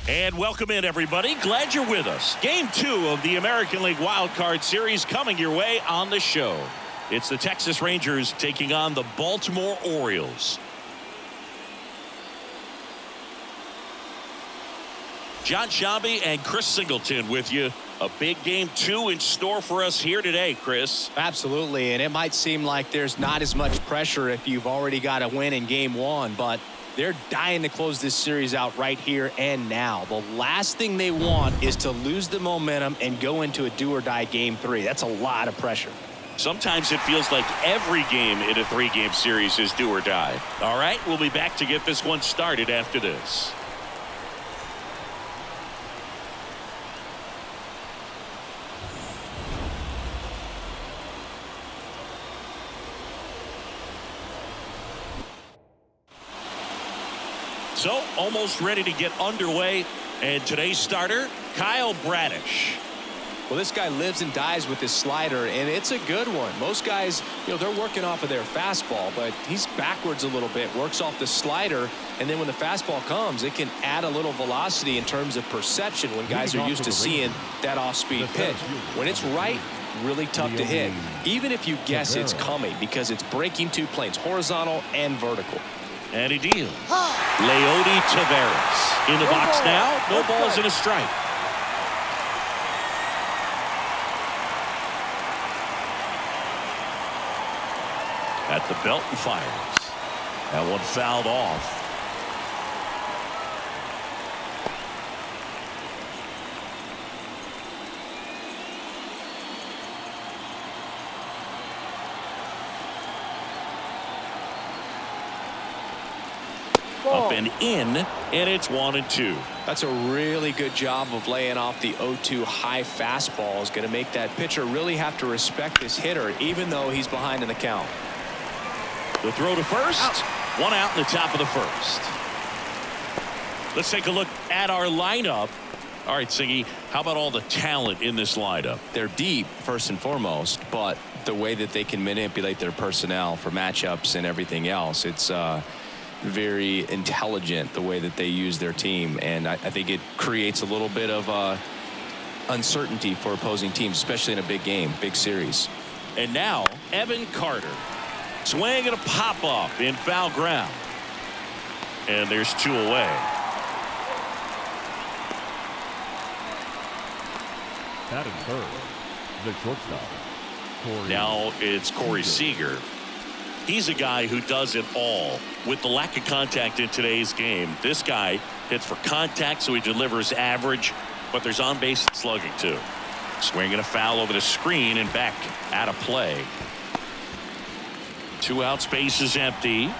And welcome in, everybody. Glad you're with us. Game 2 of the American League Wild Card Series coming your way on the show. It's the Texas Rangers taking on the Baltimore Orioles. John Shambi and Chris Singleton with you. A big game 2 in store for us here today, Chris. Absolutely, and it might seem like there's not as much pressure if you've already got a win in game 1, but they're dying to close this series out right here and now. The last thing they want is to lose the momentum and go into a do-or-die game 3. That's a lot of pressure. Sometimes it feels like every game in a 3-game series is do or die. All right, we'll be back to get this one started after this. So, almost ready to get underway. And today's starter, Kyle Bradish. Well, this guy lives and dies with his slider, and it's a good one. Most guys, they're working off of their fastball, but he's backwards a little bit, works off the slider, and then when the fastball comes, it can add a little velocity in terms of perception when guys are used to seeing that off-speed pitch. When it's right, really tough to hit, even if you guess it's coming, because it's breaking 2 planes, horizontal and vertical. And he deals. Leody Taveras in the box now. No balls and a strike. At the belt and fires. That one fouled off. Up and in, and it's 1-2. That's a really good job of laying off the 0-2 high fastball. Is going to make that pitcher really have to respect this hitter, even though he's behind in the count. The throw to first. One out in the top of the first. Let's take a look at our lineup. All right, Siggy, how about all the talent in this lineup? They're deep, first and foremost, but the way that they can manipulate their personnel for matchups and everything else, it's very intelligent the way that they use their team, and I think it creates a little bit of uncertainty for opposing teams, especially in a big game, big series. And now Evan Carter, swing and a pop up in foul ground, and there's 2 away. Batting third, the shortstop. Now it's Corey Seager. He's a guy who does it all. With the lack of contact in today's game, this guy hits for contact, so he delivers average, but there's on-base slugging too. Swinging a foul over the screen and back out of play. 2 out, space is empty.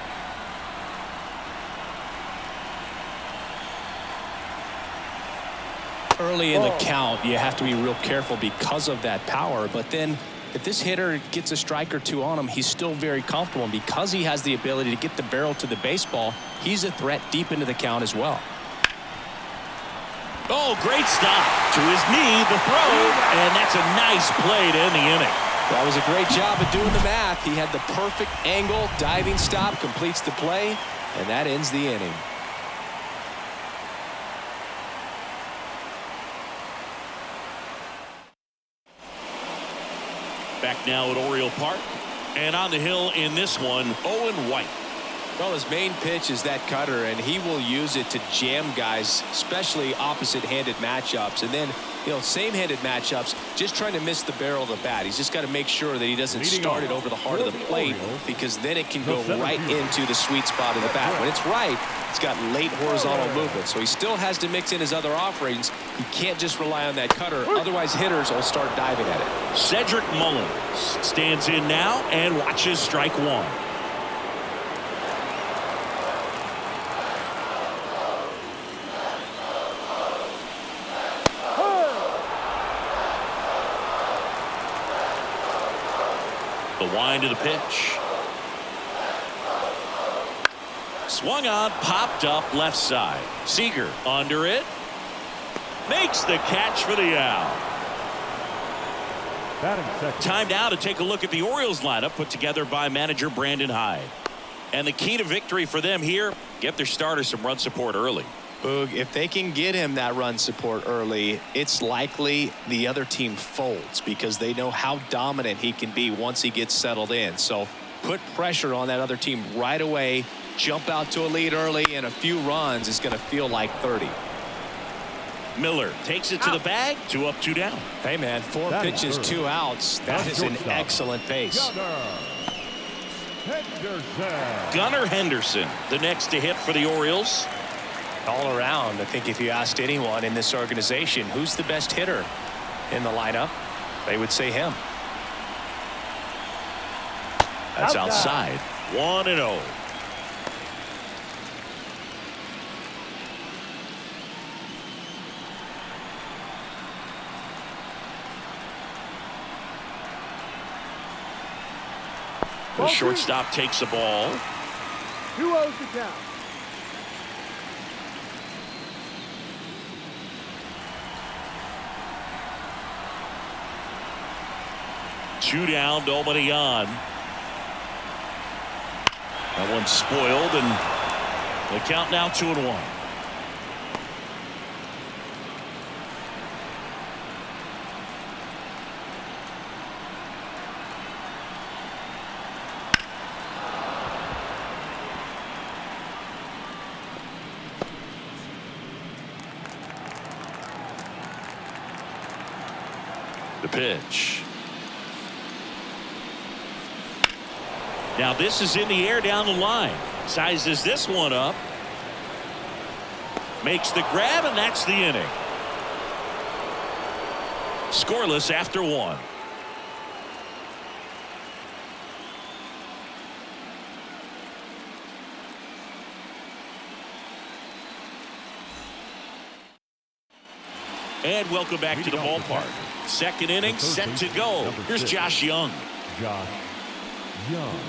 Early in the count, you have to be real careful because of that power, but then if this hitter gets a strike or 2 on him, he's still very comfortable. And because he has the ability to get the barrel to the baseball, he's a threat deep into the count as well. Oh, great stop. To his knee, the throw, and that's a nice play to end the inning. That was a great job of doing the math. He had the perfect angle, diving stop, completes the play, and that ends the inning. Back now at Oriole Park, and on the hill in this one, Owen White. Well, his main pitch is that cutter, and he will use it to jam guys, especially opposite-handed matchups. And then, same-handed matchups, just trying to miss the barrel of the bat. He's just got to make sure that he doesn't start it over the heart of the plate, because then it can go right into the sweet spot of the bat. When it's right, it's got late horizontal movement, so he still has to mix in his other offerings. He can't just rely on that cutter, otherwise hitters will start diving at it. Cedric Mullins stands in now and watches strike 1. The wind of the pitch. Swung on, popped up left side. Seager under it. Makes the catch for the out. Time now to take a look at the Orioles lineup put together by manager Brandon Hyde. And the key to victory for them here, get their starters some run support early. Boog, if they can get him that run support early, it's likely the other team folds because they know how dominant he can be once he gets settled in. So put pressure on that other team right away, jump out to a lead early, and a few runs is going to feel like 30. Miller takes it to the bag. 2 up, 2 down. Hey, man, 4 pitches, 2 outs. That is an excellent pace. Gunnar Henderson, the next to hit for the Orioles. All around, I think if you asked anyone in this organization who's the best hitter in the lineup, they would say him. That's outside. 1-0. The shortstop takes the ball. 2-0 to count. Two down, nobody on. That one's spoiled, and the count now 2-1. The pitch. Now this is in the air down the line. Sizes this one up. Makes the grab, and that's the inning. Scoreless after 1. And welcome back to the ballpark. Second inning set to go. Here's Josh Young. Josh Young.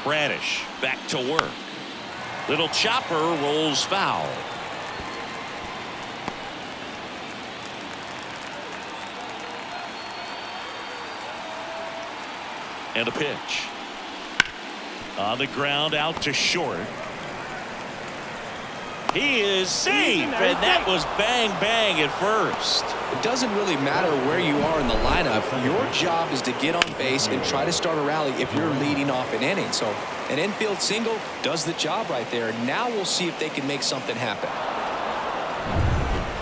Bradish back to work. Little chopper rolls foul. And a pitch. On the ground, out to short. He is safe, and that was bang bang at first. It doesn't really matter where you are in the lineup. Your job is to get on base and try to start a rally if you're leading off an inning. So an infield single does the job right there. Now we'll see if they can make something happen.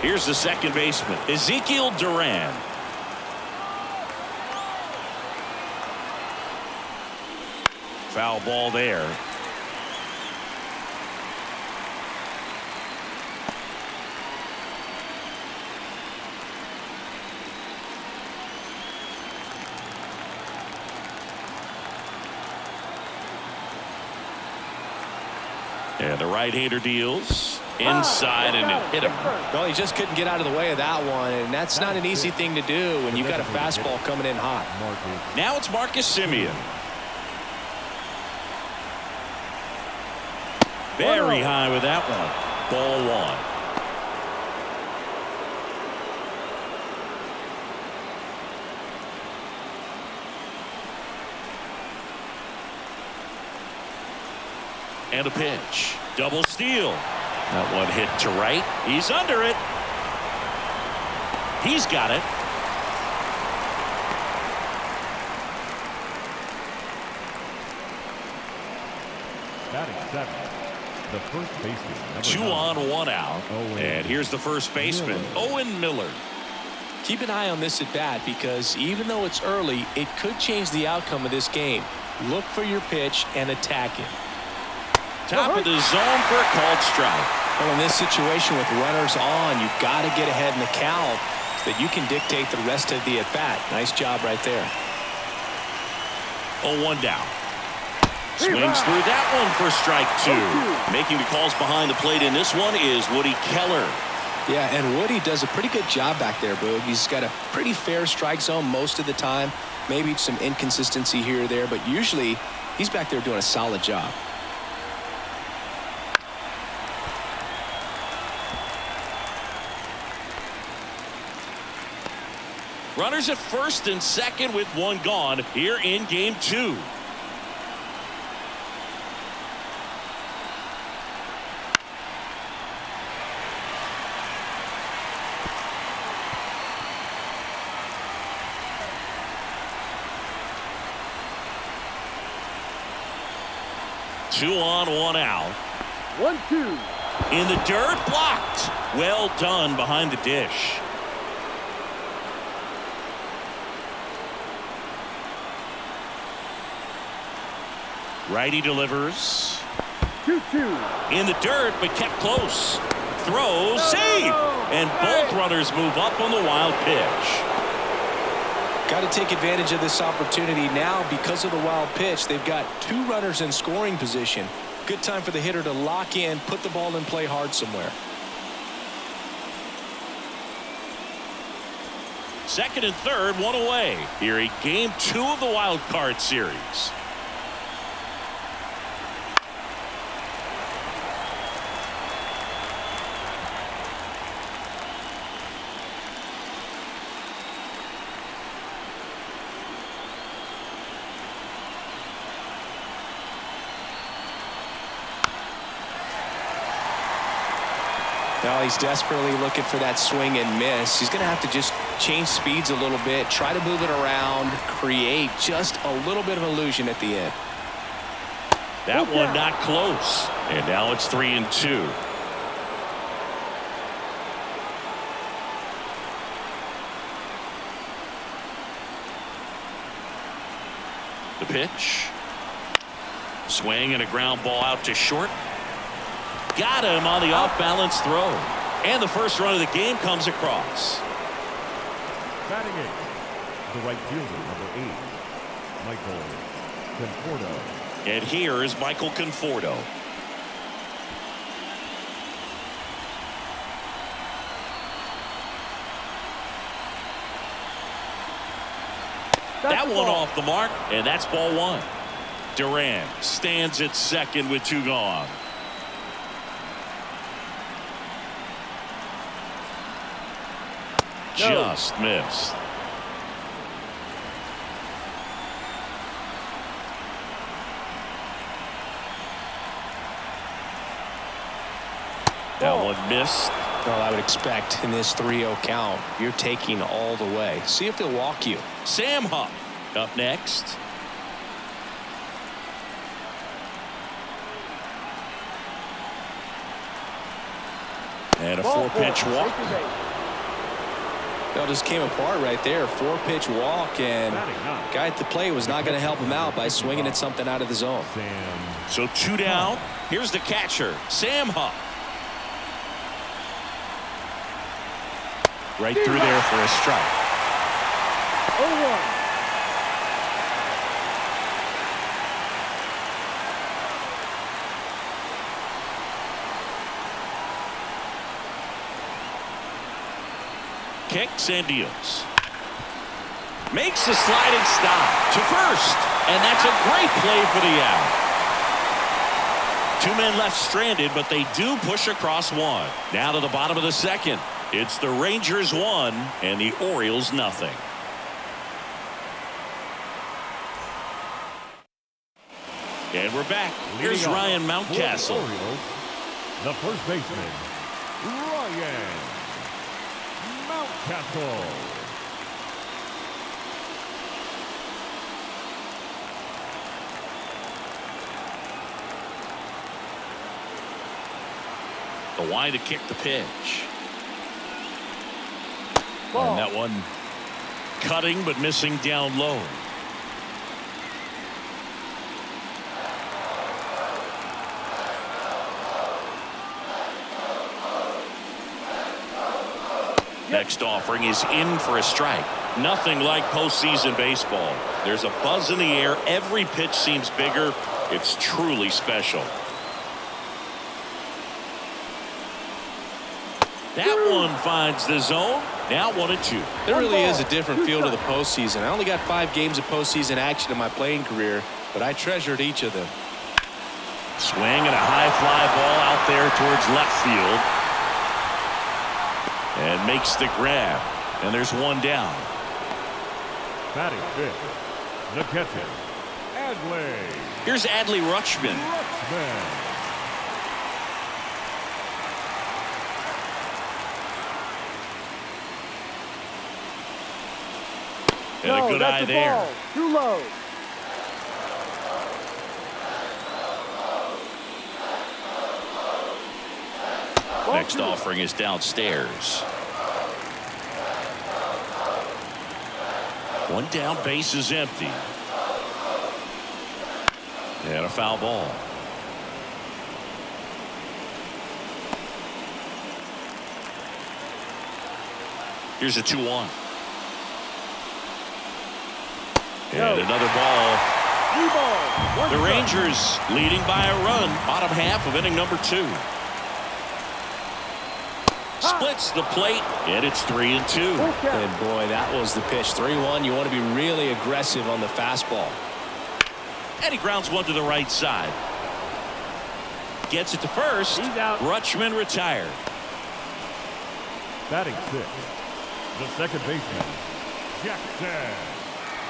Here's the second baseman, Ezekiel Duran. Foul ball there. And the right-hander deals inside, and it hit him. Well, he just couldn't get out of the way of that one, and that's not an easy thing to do when you've got a fastball coming in hot. Now it's Marcus Semien. Very high with that one. Ball 1. And a pitch. Double steal. That one hit to right. He's under it. He's got it. Batting 7. The first baseman. 2 on, 1 out. And here's the first baseman, Owen Miller. Keep an eye on this at bat because even though it's early, it could change the outcome of this game. Look for your pitch and attack it. Top of the zone for a called strike. Well, in this situation with runners on, you've got to get ahead in the count so that you can dictate the rest of the at-bat. Nice job right there. 0-1 down. Swings through that one for strike 2. Making the calls behind the plate in this one is Woody Keller. Yeah, and Woody does a pretty good job back there, Boog. He's got a pretty fair strike zone most of the time. Maybe some inconsistency here or there, but usually he's back there doing a solid job. Runners at first and second with one gone here in game 2. Two on, one out. 1-2. In the dirt, blocked. Well done behind the dish. Righty delivers. 2-2. In the dirt, but kept close. Throws, save. And both runners move up on the wild pitch. Got to take advantage of this opportunity now because of the wild pitch. They've got 2 runners in scoring position. Good time for the hitter to lock in, put the ball in play hard somewhere. Second and third, one away. Here in game 2 of the wild card series. Now he's desperately looking for that swing and miss. He's going to have to just change speeds a little bit, try to move it around, create just a little bit of illusion at the end. That one not close. And now it's 3-2. The pitch. Swing and a ground ball out to short. Got him on the off-balance throw. And the first run of the game comes across. Batting 8, the right fielder, number 8, Michael Conforto. And here is Michael Conforto. That one off the mark, and that's ball 1. Duran stands at second with 2 gone. Just missed. That one missed. Well, I would expect in this 3-0 count, you're taking all the way. See if they'll walk you. Sam Huff up next. And a 4-pitch walk. That just came apart right there. 4-pitch walk, and guy at the plate was not going to help him out by swinging at something out of the zone. So 2 down. Here's the catcher, Sam Huff. Right through there for a strike. 0-1. Kicks and deals. Makes the sliding stop to first. And that's a great play for the out. 2 men left stranded, but they do push across 1. Now to the bottom of the second. It's the Rangers 1 and the Orioles nothing. And we're back. Here's Ryan Mountcastle. Orioles, the first baseman, Ryan Mountcastle. The wide to kick the pitch. Ball. And that one cutting but missing down low. Next offering is in for a strike. Nothing like postseason baseball. There's a buzz in the air. Every pitch seems bigger. It's truly special. That one finds the zone. Now 1-2. There really is a different feel to the postseason. I only got 5 games of postseason action in my playing career, but I treasured each of them. Swing and a high fly ball out there towards left field. And makes the grab. And there's 1 down. Batting fifth, the catcher, Adley Here's Adley Rutschman. Rutschman. And a good eye there. Ball. Too low. Next offering is downstairs. One down, base is empty. And a foul ball. Here's a 2-1. And another ball. The Rangers leading by a run. Bottom half of inning number 2. Splits the plate, and it's 3-2. And boy, that was the pitch. 3-1. You want to be really aggressive on the fastball. And he grounds one to the right side. Gets it to first. He's out. Rutschman retired. Batting sixth, the second baseman,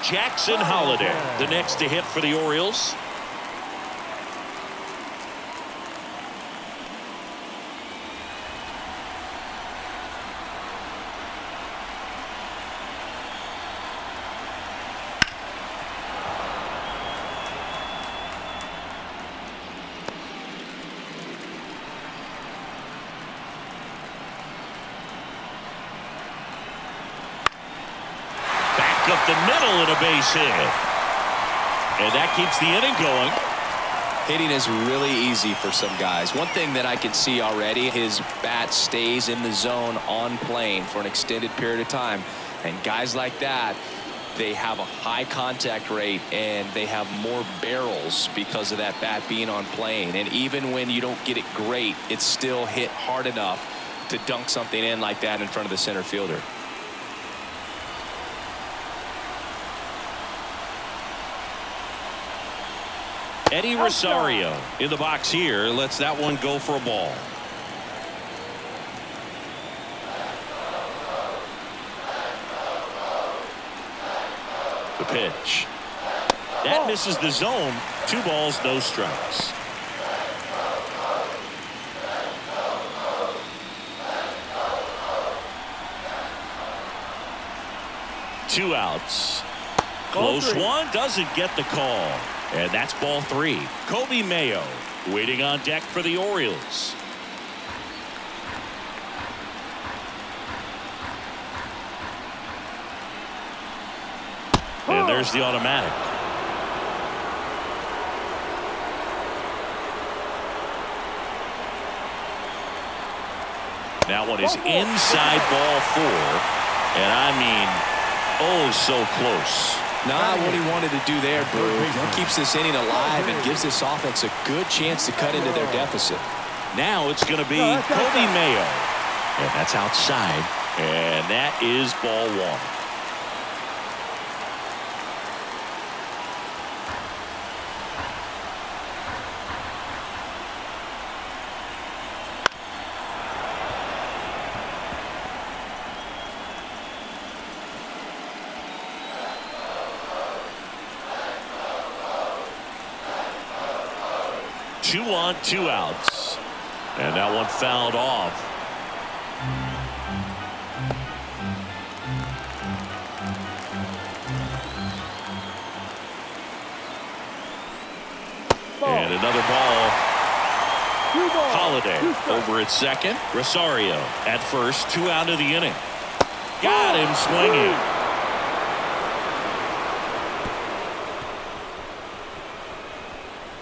Jackson Holliday, the next to hit for the Orioles. Up the middle and a base hit. And that keeps the inning going. Hitting is really easy for some guys. One thing that I can see already, his bat stays in the zone on plane for an extended period of time. And guys like that, they have a high contact rate and they have more barrels because of that bat being on plane. And even when you don't get it great, it's still hit hard enough to dunk something in like that in front of the center fielder. Eddie Rosario in the box here lets that one go for a ball. The pitch. That misses the zone. 2 balls, no strikes. Two outs. Close one, doesn't get the call. And that's ball 3. Kobe Mayo waiting on deck for the Orioles. And there's the automatic. That one is inside ball 4. And I mean, oh, so close. Not what he wanted to do there, Boo. That keeps this inning alive and gives this offense a good chance to cut into their deficit. Now it's going to be Kobe Mayo. And that's outside. And that is ball 1. Two on, 2 outs. And that one fouled off. And another ball. Holliday over at second. Rosario at first. 2 out of the inning. Got him swinging.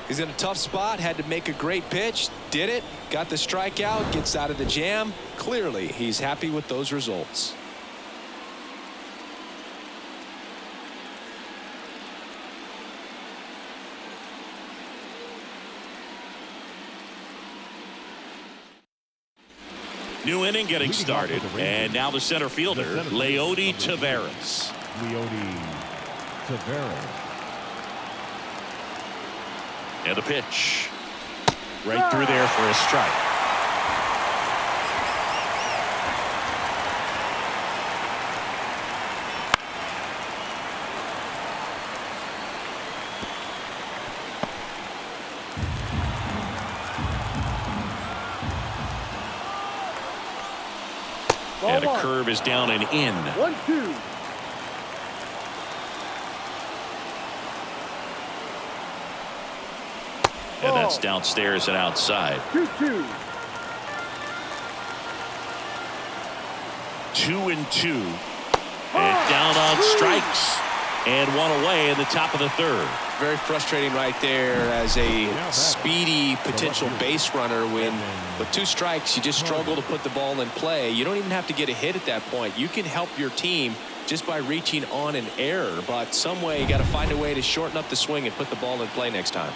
He's in a tough spot, had to make a great pitch, did it, got the strikeout, gets out of the jam. Clearly, he's happy with those results. New inning getting started, and now the center fielder, Leody Taveras. And the pitch. Right through there for a strike. And a one. curve is down and in. 1-2. And that's downstairs and outside. 2-2. 2-2. And down on strikes. And one away in the top of the third. Very frustrating right there as a speedy potential base runner when with 2 strikes you just struggle to put the ball in play. You don't even have to get a hit at that point. You can help your team just by reaching on an error, but some way you got to find a way to shorten up the swing and put the ball in play next time.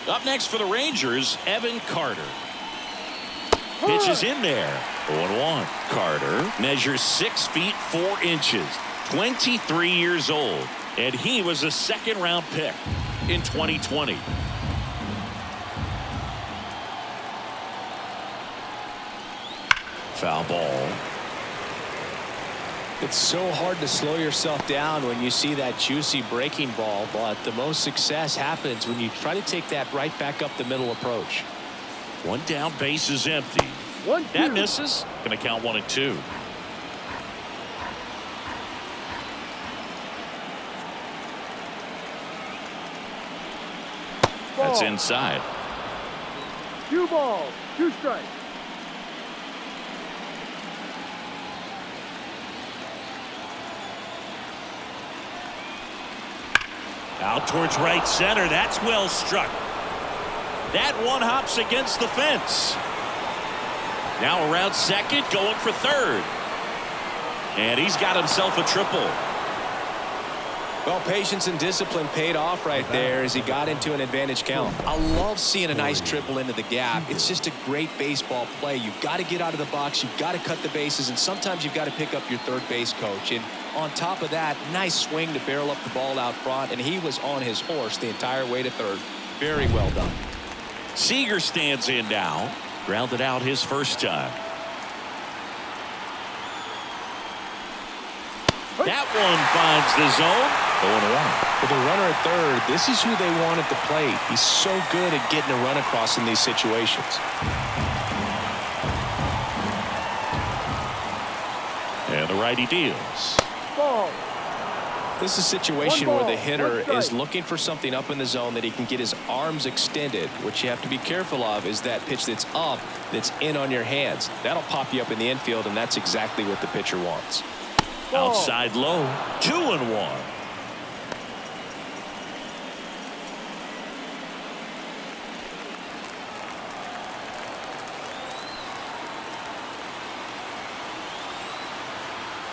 Up next for the Rangers, Evan Carter. Pitch is in there. 0-1. Carter measures 6 feet 4 inches. 23 years old, and he was a second-round pick in 2020. Foul ball. It's so hard to slow yourself down when you see that juicy breaking ball, but the most success happens when you try to take that right back up the middle approach. One down, base is empty. 1-2. That misses. Going to count 1-2. That's inside. 2 balls, 2 strikes. Out towards right center. That's well struck. That one hops against the fence. Now around second, going for third. And he's got himself a triple. Well, patience and discipline paid off right there as he got into an advantage count. I love seeing a nice triple into the gap. It's just a great baseball play. You've got to get out of the box. You've got to cut the bases, and sometimes you've got to pick up your third base coach. And on top of that, nice swing to barrel up the ball out front, and he was on his horse the entire way to third. Very well done. Seager stands in now. Grounded out his first time. That one finds the zone. 0-1. With a runner at third, this is who they want at the plate. He's so good at getting a run across in these situations. And the righty deals. Ball. This is a situation One where ball, the hitter one strike. is looking for something up in the zone that he can get his arms extended. What you have to be careful of is that pitch that's up, that's in on your hands. That'll pop you up in the infield, and that's exactly what the pitcher wants. Ball. Outside low. 2-1.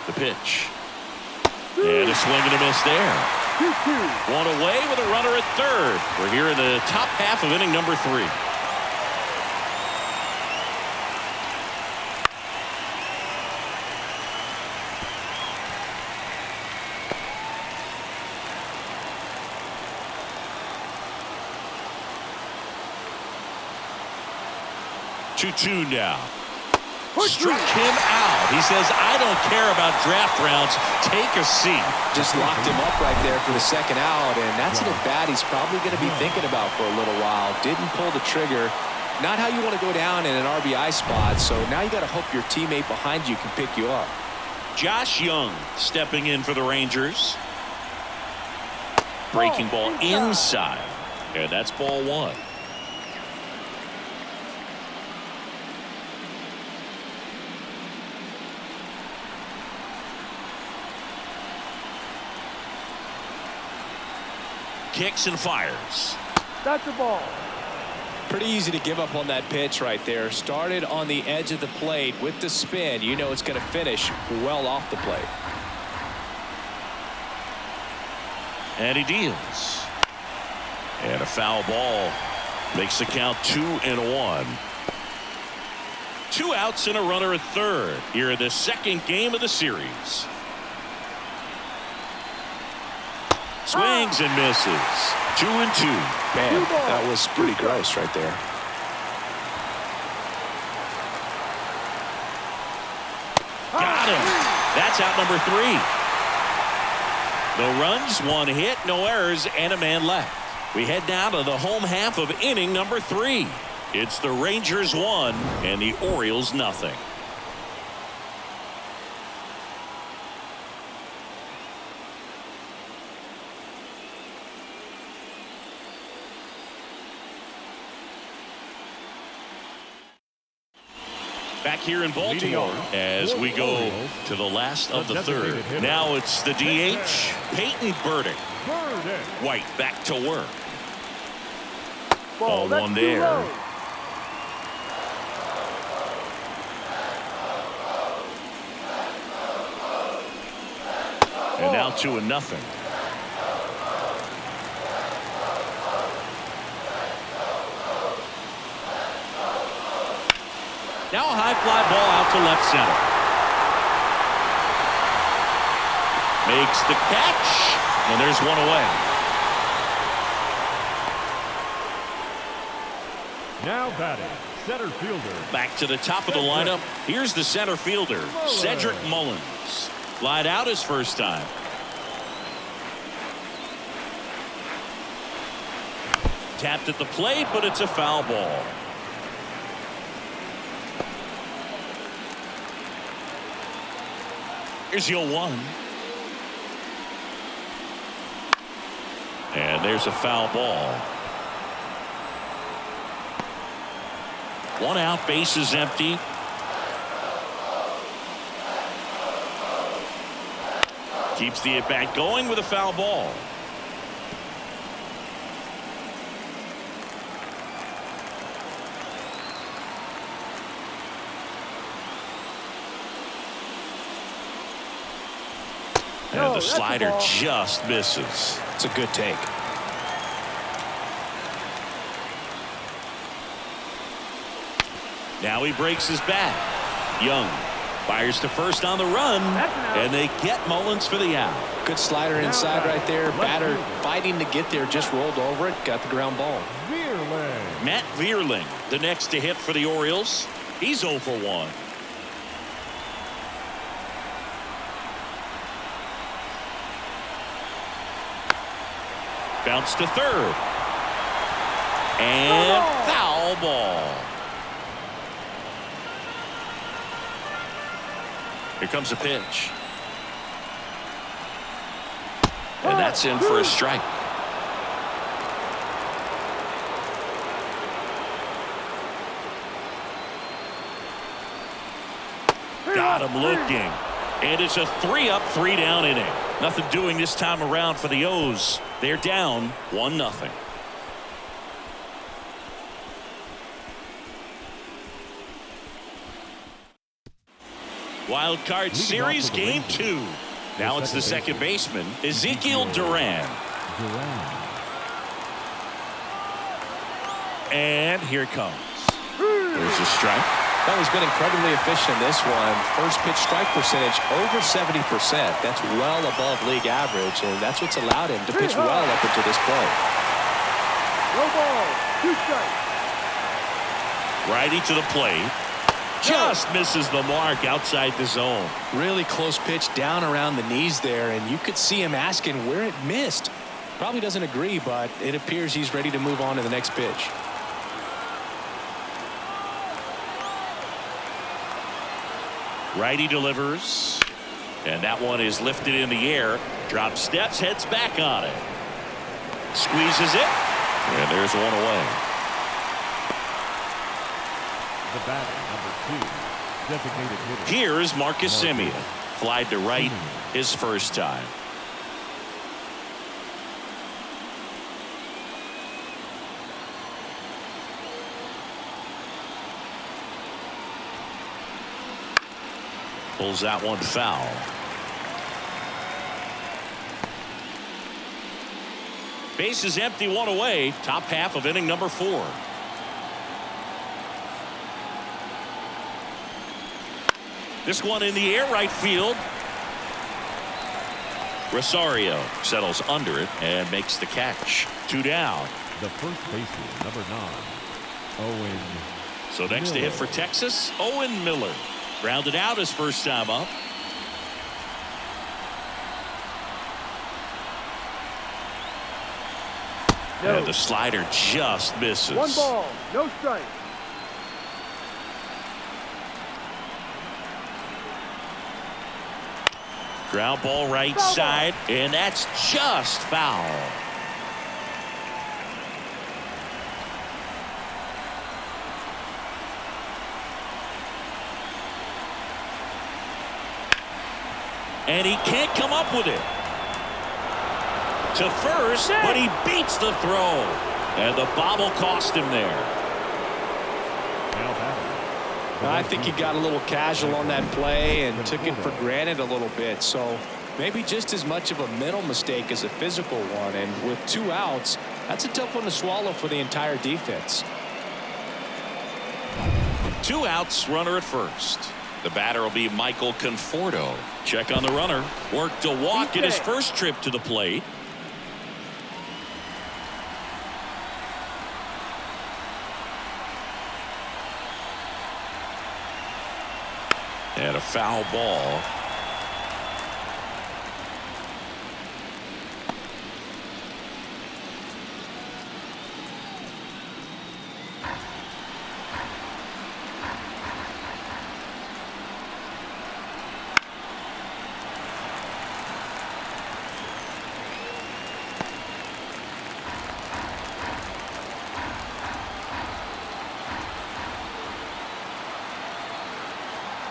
The pitch. And a swing and a miss there. 2-2. One away with a runner at third. We're here in the top half of inning number 3. Two now. Struck him out. He says, I don't care about draft rounds. Take a seat. Just locked him up right there for the second out, and that's an at-bat he's probably going to be thinking about for a little while. Didn't pull the trigger. Not how you want to go down in an RBI spot, so now you got to hope your teammate behind you can pick you up. Josh Young stepping in for the Rangers. Breaking ball inside. And that's ball 1. Kicks and fires. That's a ball. Pretty easy to give up on that pitch right there. Started on the edge of the plate with the spin. You know it's going to finish well off the plate. And he deals. And a foul ball makes the count 2-1. 2 outs and a runner at third here in the second game of the series. Swings and misses. 2-2. Man, that was pretty gross right there. Got him. That's out number 3. No runs, 1 hit, no errors, and a man left. We head now to the home half of inning number 3. It's the Rangers 1 and the Orioles nothing. Back here in Baltimore as we go to the last of the third. Now it's the DH, Peyton Burdick. White back to work. Ball one there. And now 2-0. Now a high fly ball out to left center. Makes the catch, and there's one away. Now batting, center fielder. Back to the top of the lineup. Here's the center fielder, Cedric Mullins. Flied out his first time. Tapped at the plate, but it's a foul ball. Here's 0-1. And there's a foul ball. One out, bases empty. Keeps the at-bat going with a foul ball. And the slider just misses. It's a good take. Now he breaks his bat. Young fires to first on the run, and they get Mullins for the out. Good slider inside right there. Batter fighting to get there, just rolled over it, got the ground ball. Matt Vierling, the next to hit for the Orioles. He's 0 for 1. Bounce to third. And foul ball. Here comes a pitch. And that's in for a strike. Got him looking. And it's a 3-up, 3-down inning. Nothing doing this time around for the O's. They're down 1-0. Wild Card Series Game 2. Now it's the second baseman, Ezekiel Duran. And here it comes. There's a strike. Well, he's been incredibly efficient in this one. First pitch strike percentage over 70%. That's well above league average, and that's what's allowed him to pitch well up until this point. No ball, 2 strikes. Righty to the plate. Just misses the mark outside the zone. Really close pitch down around the knees there, and you could see him asking where it missed. Probably doesn't agree, but it appears he's ready to move on to the next pitch. Righty delivers, and that one is lifted in the air. Drops steps, heads back on it. Squeezes it, and there's one away. The batter, number 2, designated hitter. Here's Marcus Semien. Flied to right his first time. Pulls that one foul. Base is empty, one away. Top half of inning number 4. This one in the air, right field. Rosario settles under it and makes the catch. 2 down. The first baseman, number 9, Owen. So next to hit for Texas, Owen Miller. Grounded out his first time up. No. And the slider just misses. 1 ball, no strike. Ground ball right side, and that's just foul. And he can't come up with it. To first, but he beats the throw. And the bobble cost him there. I think he got a little casual on that play and took it for granted a little bit. So maybe just as much of a mental mistake as a physical one. And with 2 outs, that's a tough one to swallow for the entire defense. 2 outs, runner at first. The batter will be Michael Conforto. Check on the runner. Worked a walk in his first trip to the plate. And a foul ball.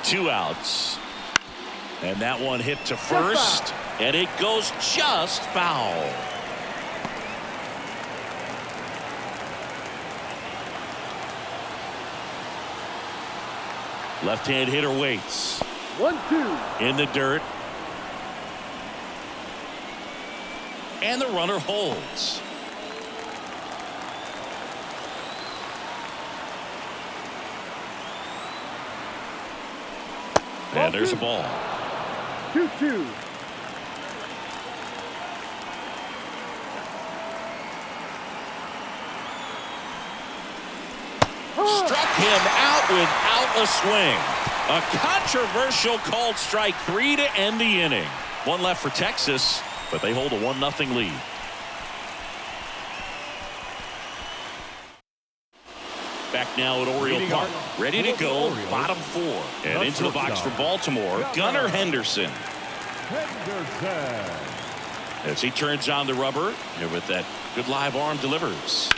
Two outs. And that one hit to first. And it goes just foul. Left-hand hitter waits. 1-2. In the dirt. And the runner holds. And there's a ball. 2-2. Struck him out without a swing. A controversial called strike 3 to end the inning. One left for Texas, but they hold a 1-0 lead. Back now at Oriole Park, ready to go, bottom 4. And into the box for Baltimore, Gunnar Henderson. As he turns on the rubber, and with that good live arm delivers.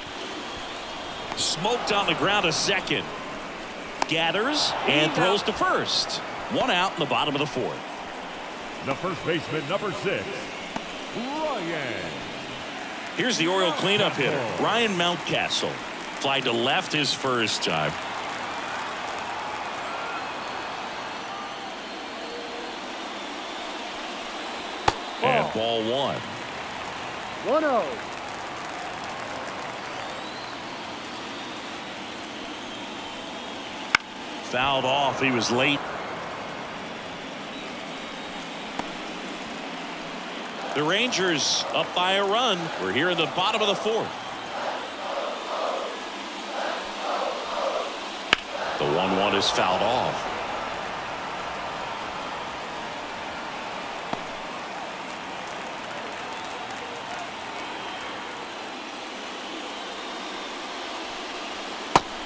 Smoked on the ground a second. Gathers and throws to first. 1 out in the bottom of the 4th. The first baseman, number 6, Ryan. Here's the Oriole cleanup hitter, Ryan Mountcastle. Fly to left his first time. And ball 1. 1-0. Fouled off. He was late. The Rangers up by a run. We're here in the bottom of the 4th. The 1-1 is fouled off.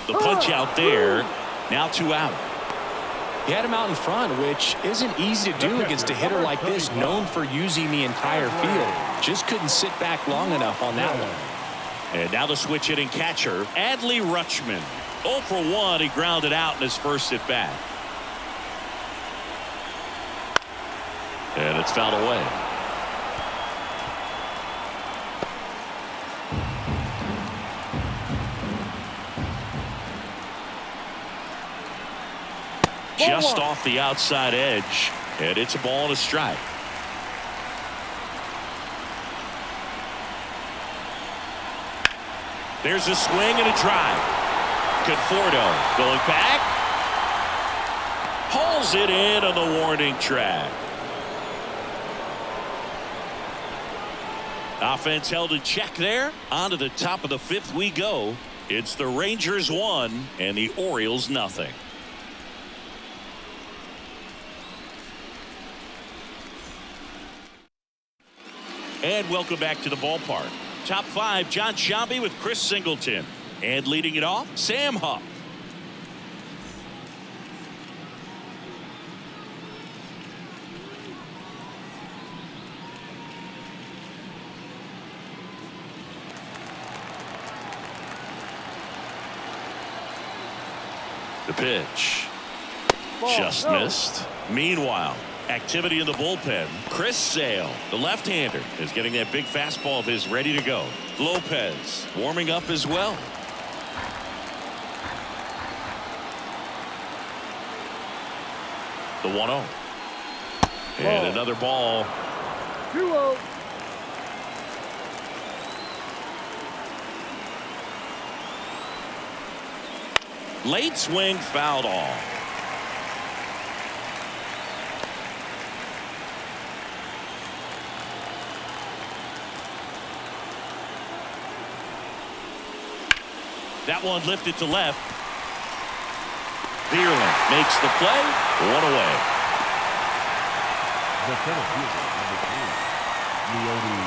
The punch out there. Now 2 out. He had him out in front, which isn't easy to do against a hitter like this, known for using the entire field. Just couldn't sit back long enough on that one. And now the switch hitting catcher, Adley Rutschman. 0 for 1. He grounded out in his first at bat. And it's fouled away. Just off the outside edge, and it's a ball and a strike. There's a swing and a drive. Conforto going back. Hauls it in on the warning track. Offense held in check there. On to the top of the 5th we go. It's the Rangers 1 and the Orioles nothing. And welcome back to the ballpark. Top 5, John Sciambi with Chris Singleton. And leading it off, Sam Huff. The pitch. Just missed. Meanwhile, Activity in the bullpen. Chris Sale, the left-hander, is getting that big fastball of his ready to go. Lopez warming up as well. The 1-0. And another ball. 2-0. Late swing fouled off. That one lifted to left. Bierland makes the play. One away. The center fielder, number 3, Leody.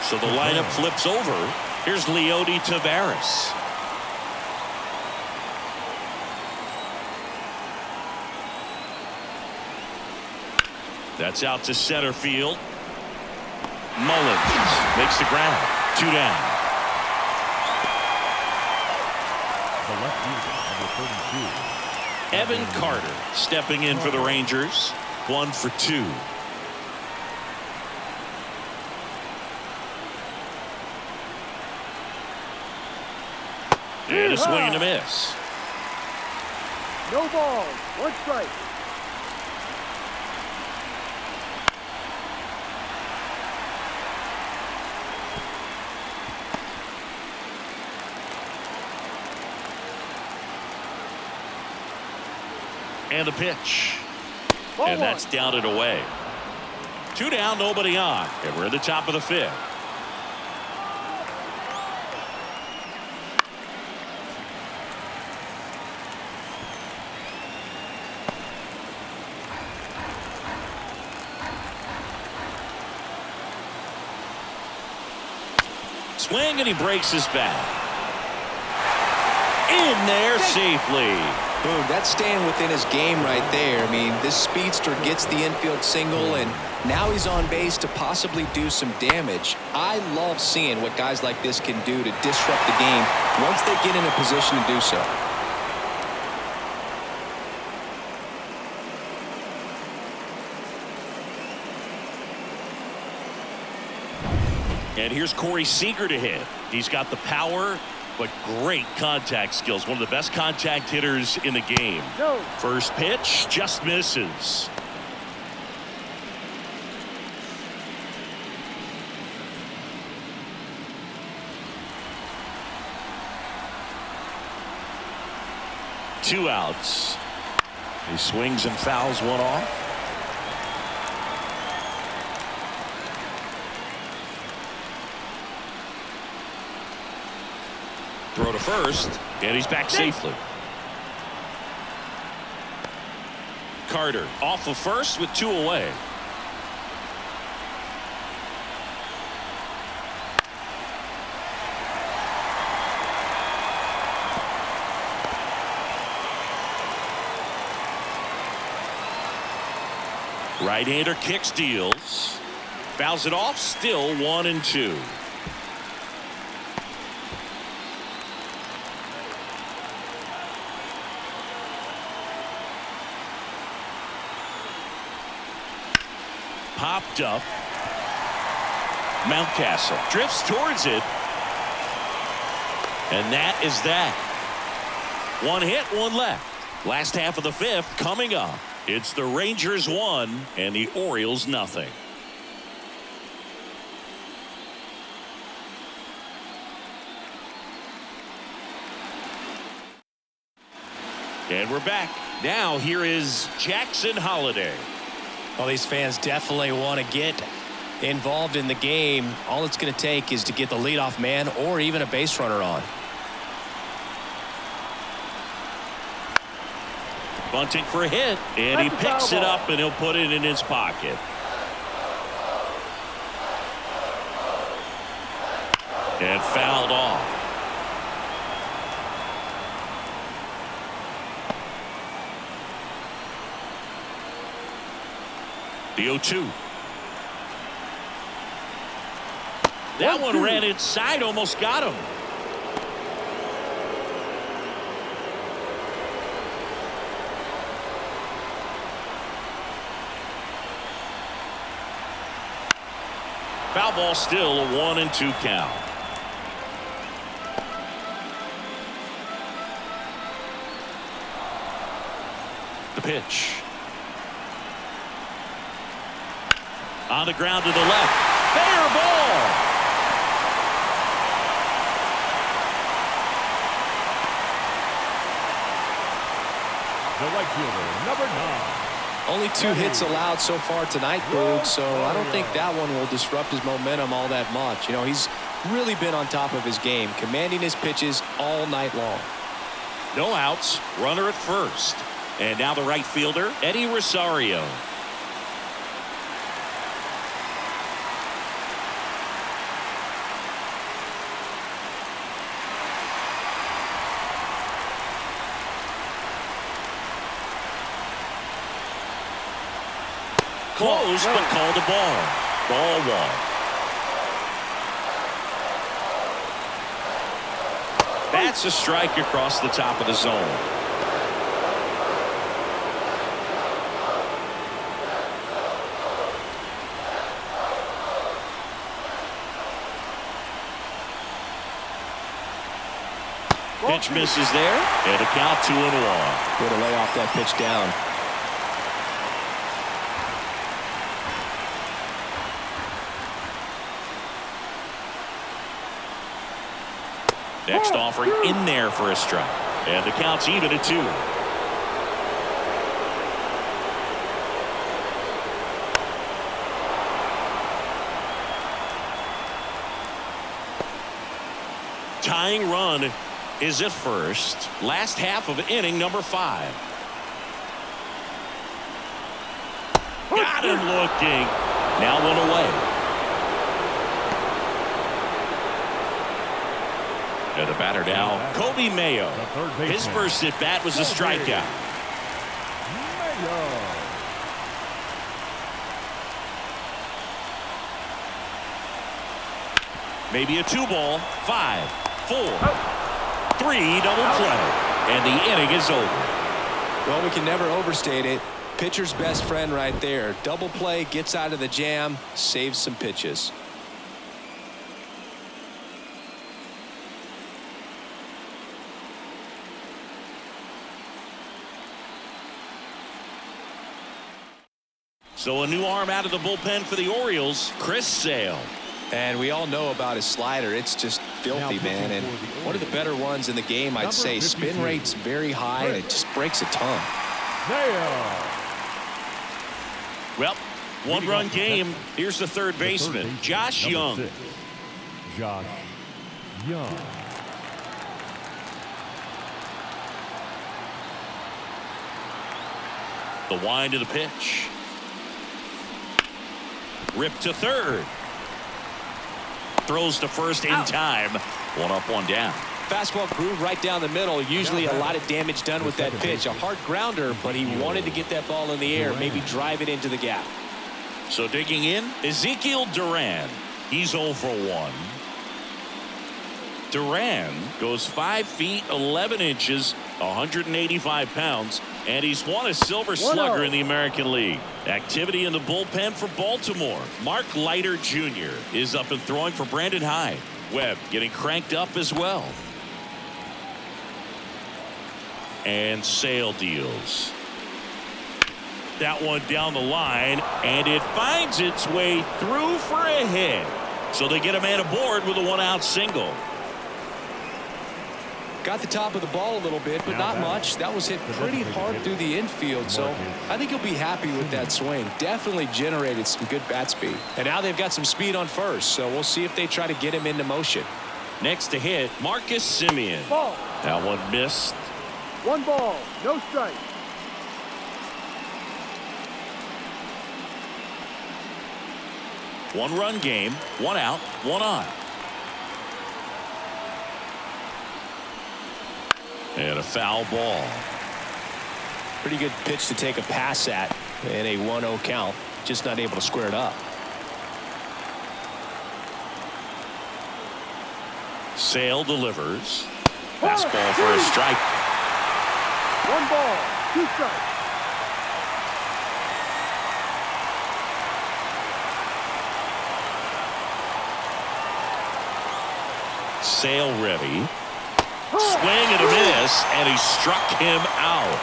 So the lineup flips over. Here's Leody Taveras. That's out to center field. Mullins makes the ground. 2 down. The left fielder, number 32. Evan Carter stepping in for the Rangers. 1 for 2. And a swing and a miss. No ball. 1 strike. And the pitch. Ball And one. that's down and away. 2 down, nobody on. And we're at the top of the 5th. Swing and he breaks his bat. In there safely. Boom, that's staying within his game right there. I mean, this speedster gets the infield single, and now he's on base to possibly do some damage. I love seeing what guys like this can do to disrupt the game once they get in a position to do so. And here's Corey Seager to hit. He's got the power, but great contact skills. One of the best contact hitters in the game. No. First pitch just misses. Two outs. He swings and fouls one off. Throw to first, and he's back safely. Carter off of first with 2 away. Right-hander kicks, deals. Fouls it off, still 1-2. Popped up. Mountcastle drifts towards it. And that is that. 1 hit, 1 left. Last half of the 5th coming up. It's the Rangers 1 and the Orioles nothing. And we're back. Now here is Jackson Holliday. Well, these fans definitely want to get involved in the game. All it's going to take is to get the leadoff man or even a base runner on. Bunting for a hit, and he picks it up, and he'll put it in his pocket. And fouled off. The 0-2. That one ran inside, almost got him. Foul ball, still a 1-2 count. The pitch. On the ground to the left. Fair ball. The right fielder, number 9. Only 2 hits allowed so far tonight, Boog, so I don't think that one will disrupt his momentum all that much. You know, he's really been on top of his game, commanding his pitches all night long. No outs, runner at first. And now the right fielder, Eddie Rosario. Close, but called a ball. Ball one. That's a strike across the top of the zone. Pitch misses there, and a count 2-1. Way to lay off that pitch down. Next offering in there for a strike. And the count's even at 2. Tying run is at first. Last half of inning number 5. Got him looking. Now 1 away. And the batter now, Kobe Mayo. His first at bat was a strikeout. Maybe a 2-ball. 5, 4, 3, double play. And the inning is over. Well, we can never overstate it. Pitcher's best friend right there. Double play, gets out of the jam, saves some pitches. So a new arm out of the bullpen for the Orioles, Chris Sale. And we all know about his slider. It's just filthy, man. And one of the better ones in the game, I'd say. Spin rate's very high, and it just breaks a ton. Well, 1-run game. Here's the third baseman, Josh Young. Josh Young. The wind of the pitch. Ripped to third. Throws to first in time. 1 up, 1 down. Fastball groove right down the middle. Usually a lot of damage done with that pitch. A hard grounder, but he wanted to get that ball in the air, maybe drive it into the gap. So digging in, Ezekiel Duran. He's 0 for 1. Duran goes 5 feet 11 inches, 185 pounds, and he's won a Silver Slugger in the American League. Activity in the bullpen for Baltimore. Mark Leiter Jr. is up and throwing for Brandon Hyde. Webb getting cranked up as well. And Sale deals. That one down the line, and it finds its way through for a hit. So they get a man aboard with a 1-out single. Got the top of the ball a little bit, but not much. That was hit pretty hard through the infield, so I think he'll be happy with that swing. Definitely generated some good bat speed. And now they've got some speed on first, so we'll see if they try to get him into motion. Next to hit, Marcus Simeon. Ball. That one missed. 1 ball, no strike. One-run game, 1 out, 1 on. And a foul ball. Pretty good pitch to take a pass at in a 1-0 count. Just not able to square it up. Sale delivers. Fastball for a strike. 1 ball, 2 strikes. Sale ready. Swing and a miss, and he struck him out.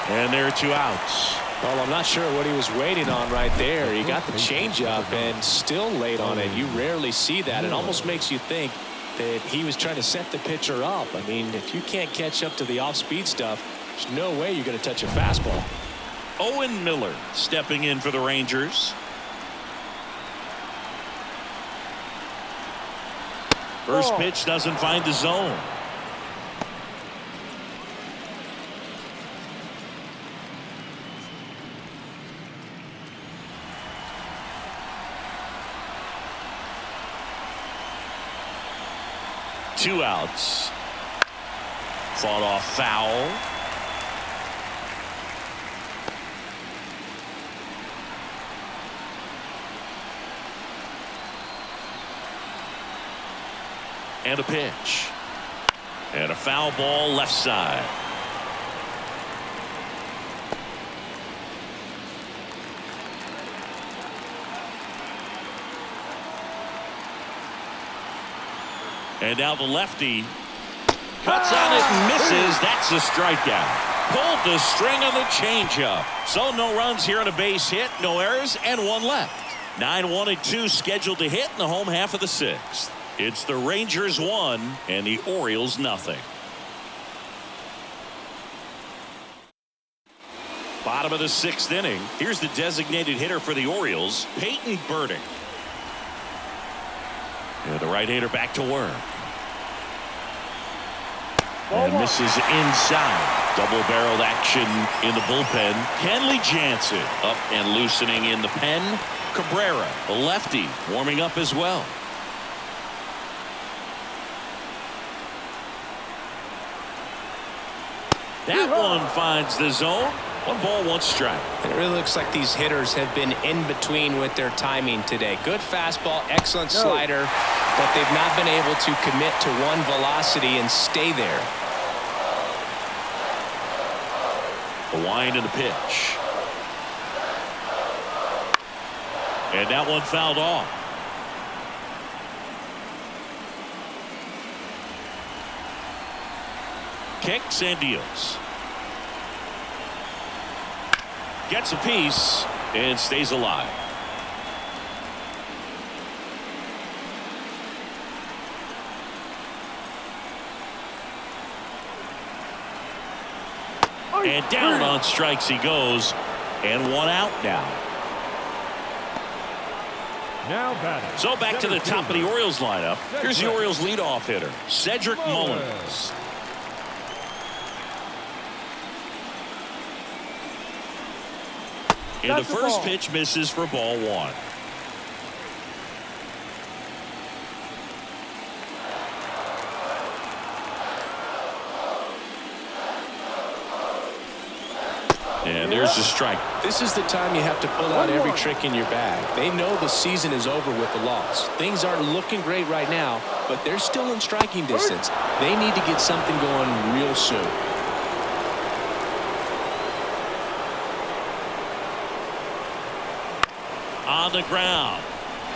And there are 2 outs. Well, I'm not sure what he was waiting on right there. He got the changeup and still late on it. You rarely see that. It almost makes you think that he was trying to set the pitcher up. I mean, if you can't catch up to the off-speed stuff, there's no way you're going to touch a fastball. Owen Miller stepping in for the Rangers. First pitch doesn't find the zone. Two outs. Fought off foul. And a pitch. And a foul ball left side. And now the lefty cuts on it and misses. That's a strikeout. Pulled the string on the changeup. So no runs here on a base hit, no errors, and 1 left. 9-1 and 2 scheduled to hit in the home half of the 6th. It's the Rangers 1 and the Orioles nothing. Bottom of the 6th inning. Here's the designated hitter for the Orioles, Peyton Burdick. And the right-hander back to work. And misses inside. Double-barreled action in the bullpen. Kenley Jansen up and loosening in the pen. Cabrera, a lefty, warming up as well. That one finds the zone. 1 ball, 1 strike. It really looks like these hitters have been in between with their timing today. Good fastball, excellent slider, but they've not been able to commit to one velocity and stay there. The wind and the pitch. And that one fouled off. Kicks and deals. Gets a piece and stays alive. And down on strikes he goes, and 1 out now. Now batting. So back to the top of the Orioles lineup. Here's the Orioles leadoff hitter, Cedric Mullins. And the first pitch misses for ball 1. And there's the strike. This is the time you have to pull out every trick in your bag. They know the season is over with the loss. Things aren't looking great right now, but they're still in striking distance. They need to get something going real soon. On the ground.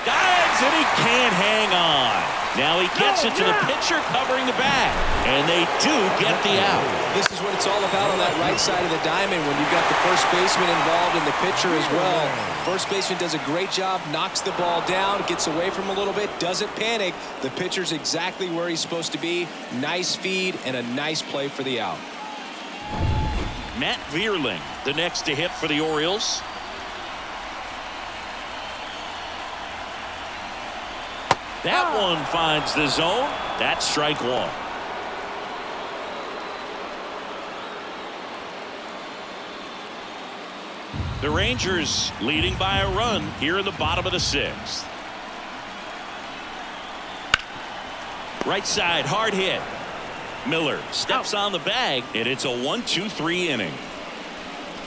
Dives, and he can't hang on. Now he gets it to the pitcher covering the bag. And they do get the out. This is what it's all about on that right side of the diamond when you've got the first baseman involved and the pitcher as well. First baseman does a great job, knocks the ball down, gets away from a little bit, doesn't panic. The pitcher's exactly where he's supposed to be. Nice feed and a nice play for the out. Matt Vierling, the next to hit for the Orioles. That one finds the zone. That's strike 1. The Rangers leading by a run here in the bottom of the 6th. Right side, hard hit. Miller steps on the bag, and it's a 1-2-3 inning.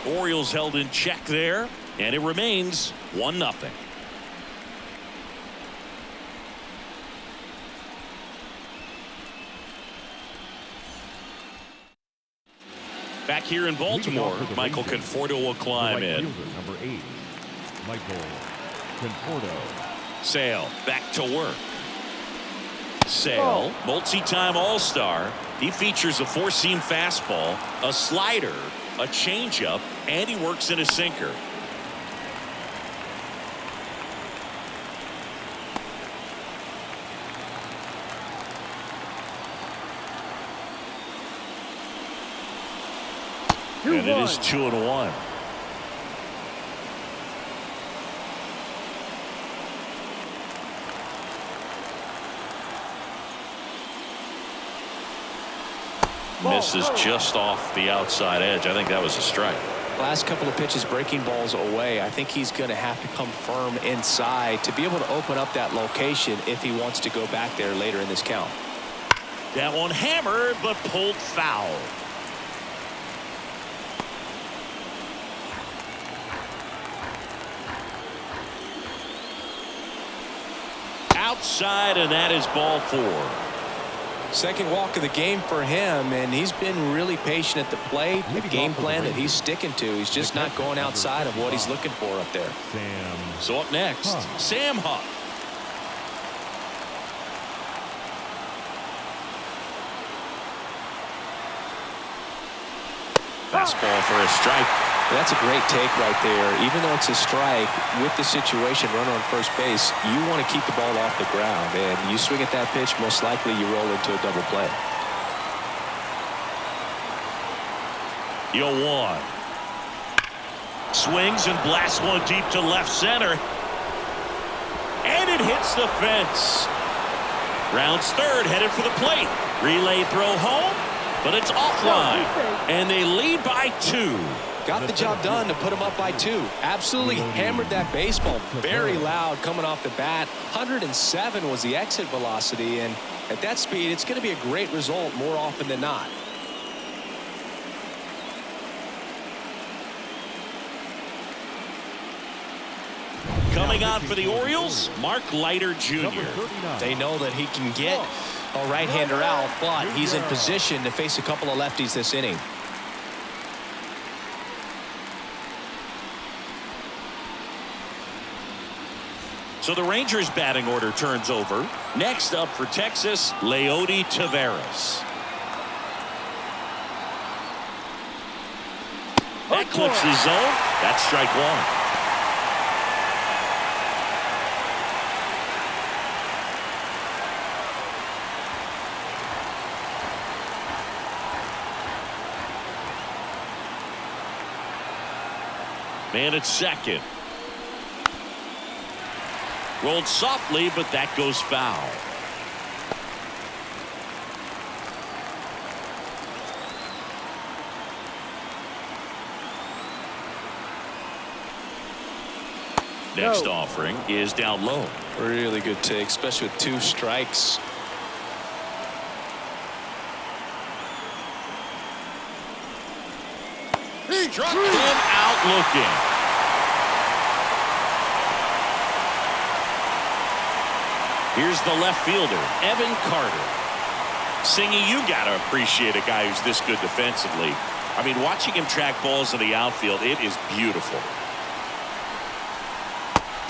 Orioles held in check there, and it remains 1-0. Back here in Baltimore, Michael Conforto will climb in. Number 8, Michael Conforto. Sale back to work. Sale, multi-time All-Star. He features a four-seam fastball, a slider, a changeup, and he works in a sinker. And it is 2-1. Misses just off the outside edge. I think that was a strike. Last couple of pitches breaking balls away. I think he's going to have to come firm inside to be able to open up that location if he wants to go back there later in this count. That one hammered but pulled foul. Outside, and that is ball 4. Second walk of the game for him, and he's been really patient at the plate. The game plan that he's sticking to. He's just not going outside of what he's looking for up there. So up next, Sam Huff. Fastball for a strike. That's a great take right there. Even though it's a strike, with the situation, runner on first base, you want to keep the ball off the ground. And you swing at that pitch, most likely you roll into a double play. 0-1. Swings and blasts one deep to left center. And it hits the fence. Rounds third, headed for the plate. Relay throw home, but it's offline. And they lead by 2. Got the job done to put him up by 2. Absolutely hammered that baseball. Very loud coming off the bat. 107 was the exit velocity, and at that speed, it's going to be a great result more often than not. Coming on for the Orioles, Mark Leiter Jr. They know that he can get a right-hander out, but he's in position to face a couple of lefties this inning. So the Rangers batting order turns over. Next up for Texas, Leody Taveras. That clips the zone. That's strike 1. Man at second. Rolled softly, but that goes foul. Next offering is down low. Really good take, especially with 2 strikes. He struck him out looking. Here's the left fielder, Evan Carter. Singy, you got to appreciate a guy who's this good defensively. I mean, watching him track balls in the outfield, it is beautiful.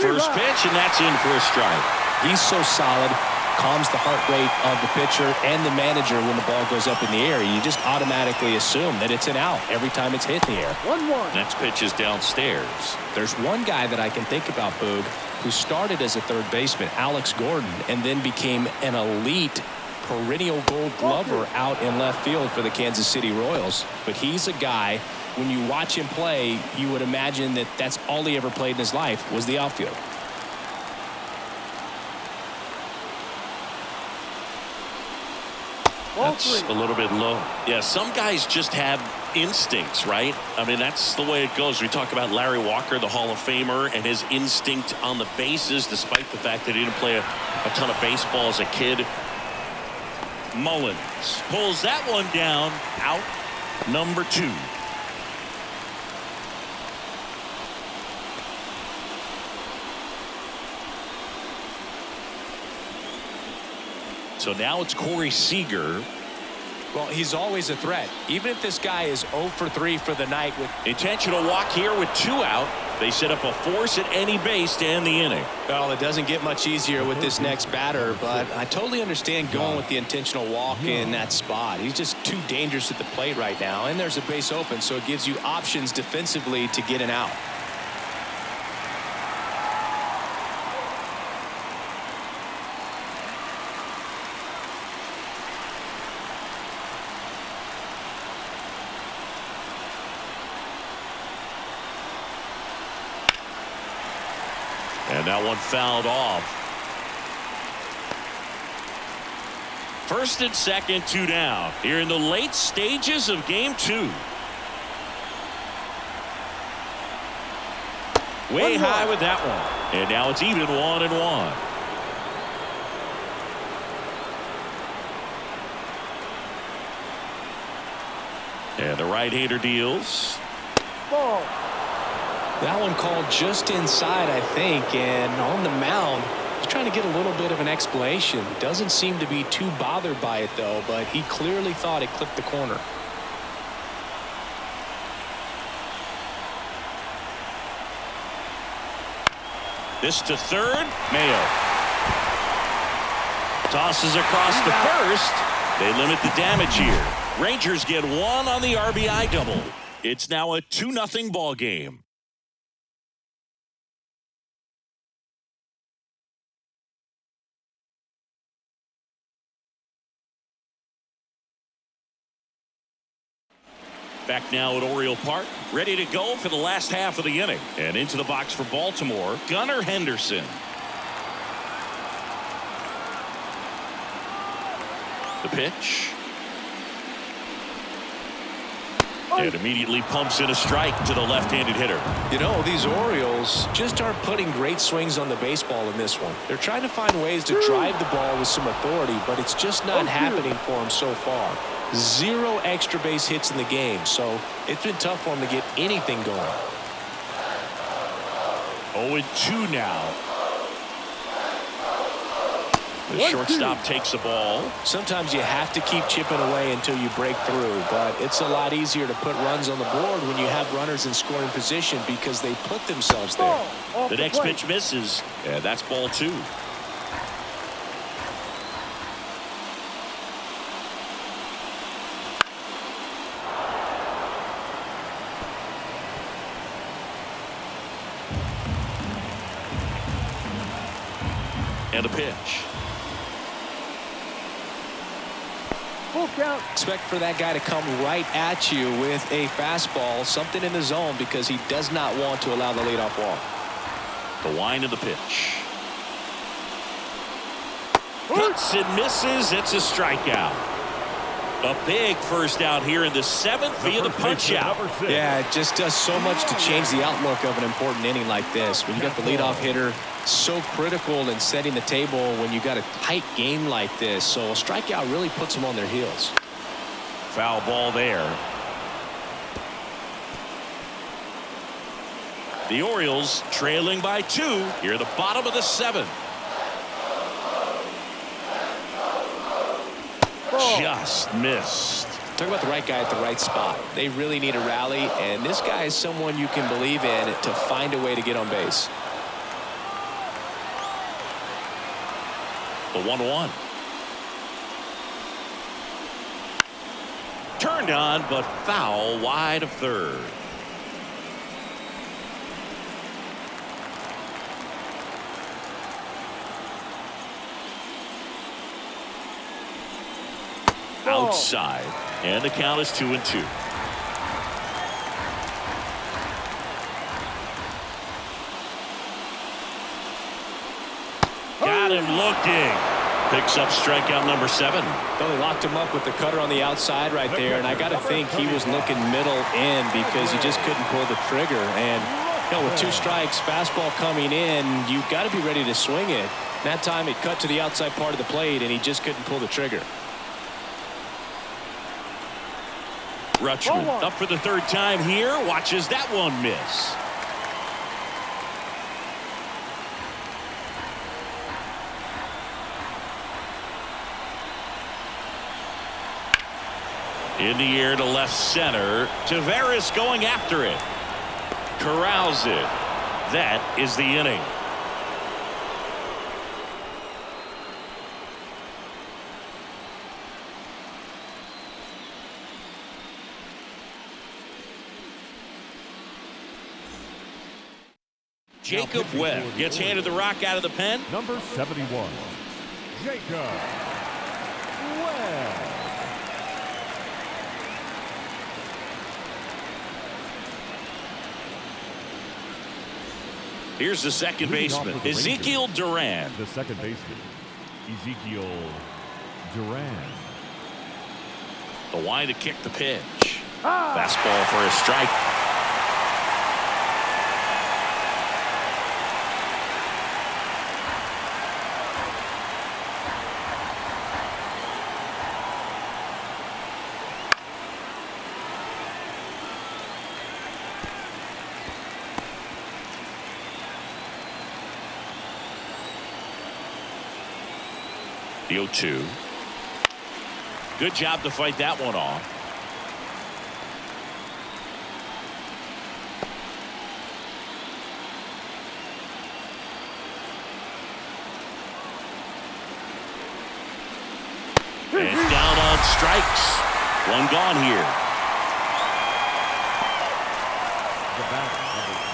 First pitch, and that's in for a strike. He's so solid, calms the heart rate of the pitcher and the manager when the ball goes up in the air. You just automatically assume that it's an out every time it's hit in the air. 1-1. Next pitch is downstairs. There's one guy that I can think about, Boog, who started as a third baseman, Alex Gordon, and then became an elite perennial gold glover out in left field for the Kansas City Royals. But he's a guy, when you watch him play, you would imagine that that's all he ever played in his life was the outfield. That's a little bit low. Yeah, some guys just have instincts, right? I mean, that's the way it goes. We talk about Larry Walker, the Hall of Famer, and his instinct on the bases, despite the fact that he didn't play a ton of baseball as a kid. Mullins pulls that one down, out number 2. So now it's Corey Seager. Well, he's always a threat. Even if this guy is 0 for 3 for the night with intentional walk here with 2 out. They set up a force at any base to end the inning. Well, it doesn't get much easier with this next batter, but I totally understand going with the intentional walk in that spot. He's just too dangerous at the plate right now, and there's a base open, so it gives you options defensively to get an out. And that one fouled off. First and second, 2 down. Here in the late stages of game 2. Way high with that one. And now it's even 1-1. And the right-hander deals. Ball. That one called just inside, I think, and on the mound, he's trying to get a little bit of an explanation. Doesn't seem to be too bothered by it, though, but he clearly thought it clipped the corner. This to third. Mayo tosses across the first. They limit the damage here. Rangers get 1 on the RBI double. It's now a 2-0 ball game. Back now at Oriole Park, ready to go for the last half of the inning. And into the box for Baltimore, Gunnar Henderson. The pitch. And immediately pumps in a strike to the left-handed hitter. You know, these Orioles just aren't putting great swings on the baseball in this one. They're trying to find ways to drive the ball with some authority, but it's just not happening for them so far. 0 extra base hits in the game, so it's been tough for them to get anything going. 0-2 now. The shortstop takes the ball. Sometimes you have to keep chipping away until you break through, but it's a lot easier to put runs on the board when you have runners in scoring position because they put themselves there. The next pitch misses, and that's ball 2. And a pitch. Full count. Expect for that guy to come right at you with a fastball, something in the zone, because he does not want to allow the leadoff walk. The wind of the pitch. Hits and misses. It's a strikeout. A big first out here in the 7th via the punch out. Yeah, it just does so much to change the outlook of an important inning like this. When you got the leadoff hitter, so critical in setting the table when you got a tight game like this. So a strikeout really puts them on their heels. Foul ball there. The Orioles trailing by 2 here at the bottom of the 7th. Just missed. Talk about the right guy at the right spot. They really need a rally, and this guy is someone you can believe in to find a way to get on base. The 1-1. Turned on, but foul wide of third. Outside, and the count is 2-2. Got him looking. Picks up strikeout number 7. Well, they locked him up with the cutter on the outside right there, and I got to think he was looking middle in because he just couldn't pull the trigger. And you know, with 2 strikes, fastball coming in, you've got to be ready to swing it. That time it cut to the outside part of the plate, and he just couldn't pull the trigger. Rutschman up for the 3rd time here. Watches that one miss. In the air to left center. Taveras going after it. Corrals it. That is the inning. Jacob Webb gets handed the rock out of the pen. Number 71, Jacob Webb. Here's the second baseman, Ezekiel Duran. The second baseman, Ezekiel Duran. The wide to kick the pitch. Fastball for a strike. The 0-2. Good job to fight that one off. And down on strikes. One gone here.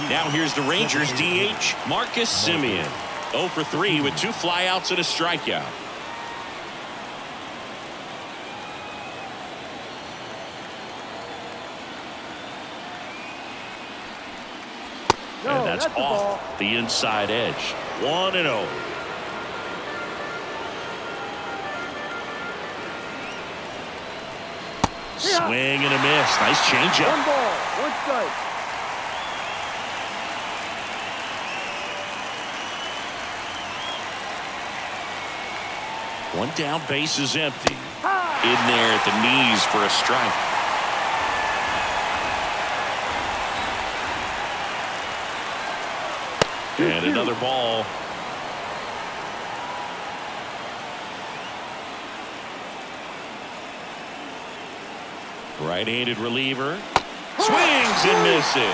Now here's the Rangers DH, Marcus Semien. 0 for 3 with 2 flyouts and a strikeout. And that's off the inside edge. 1-0. Swing and a miss. Nice changeup. 1 ball, 1 strike. One down, base is empty. In there at the knees for a strike. And another ball. Right-handed reliever. Swings and misses.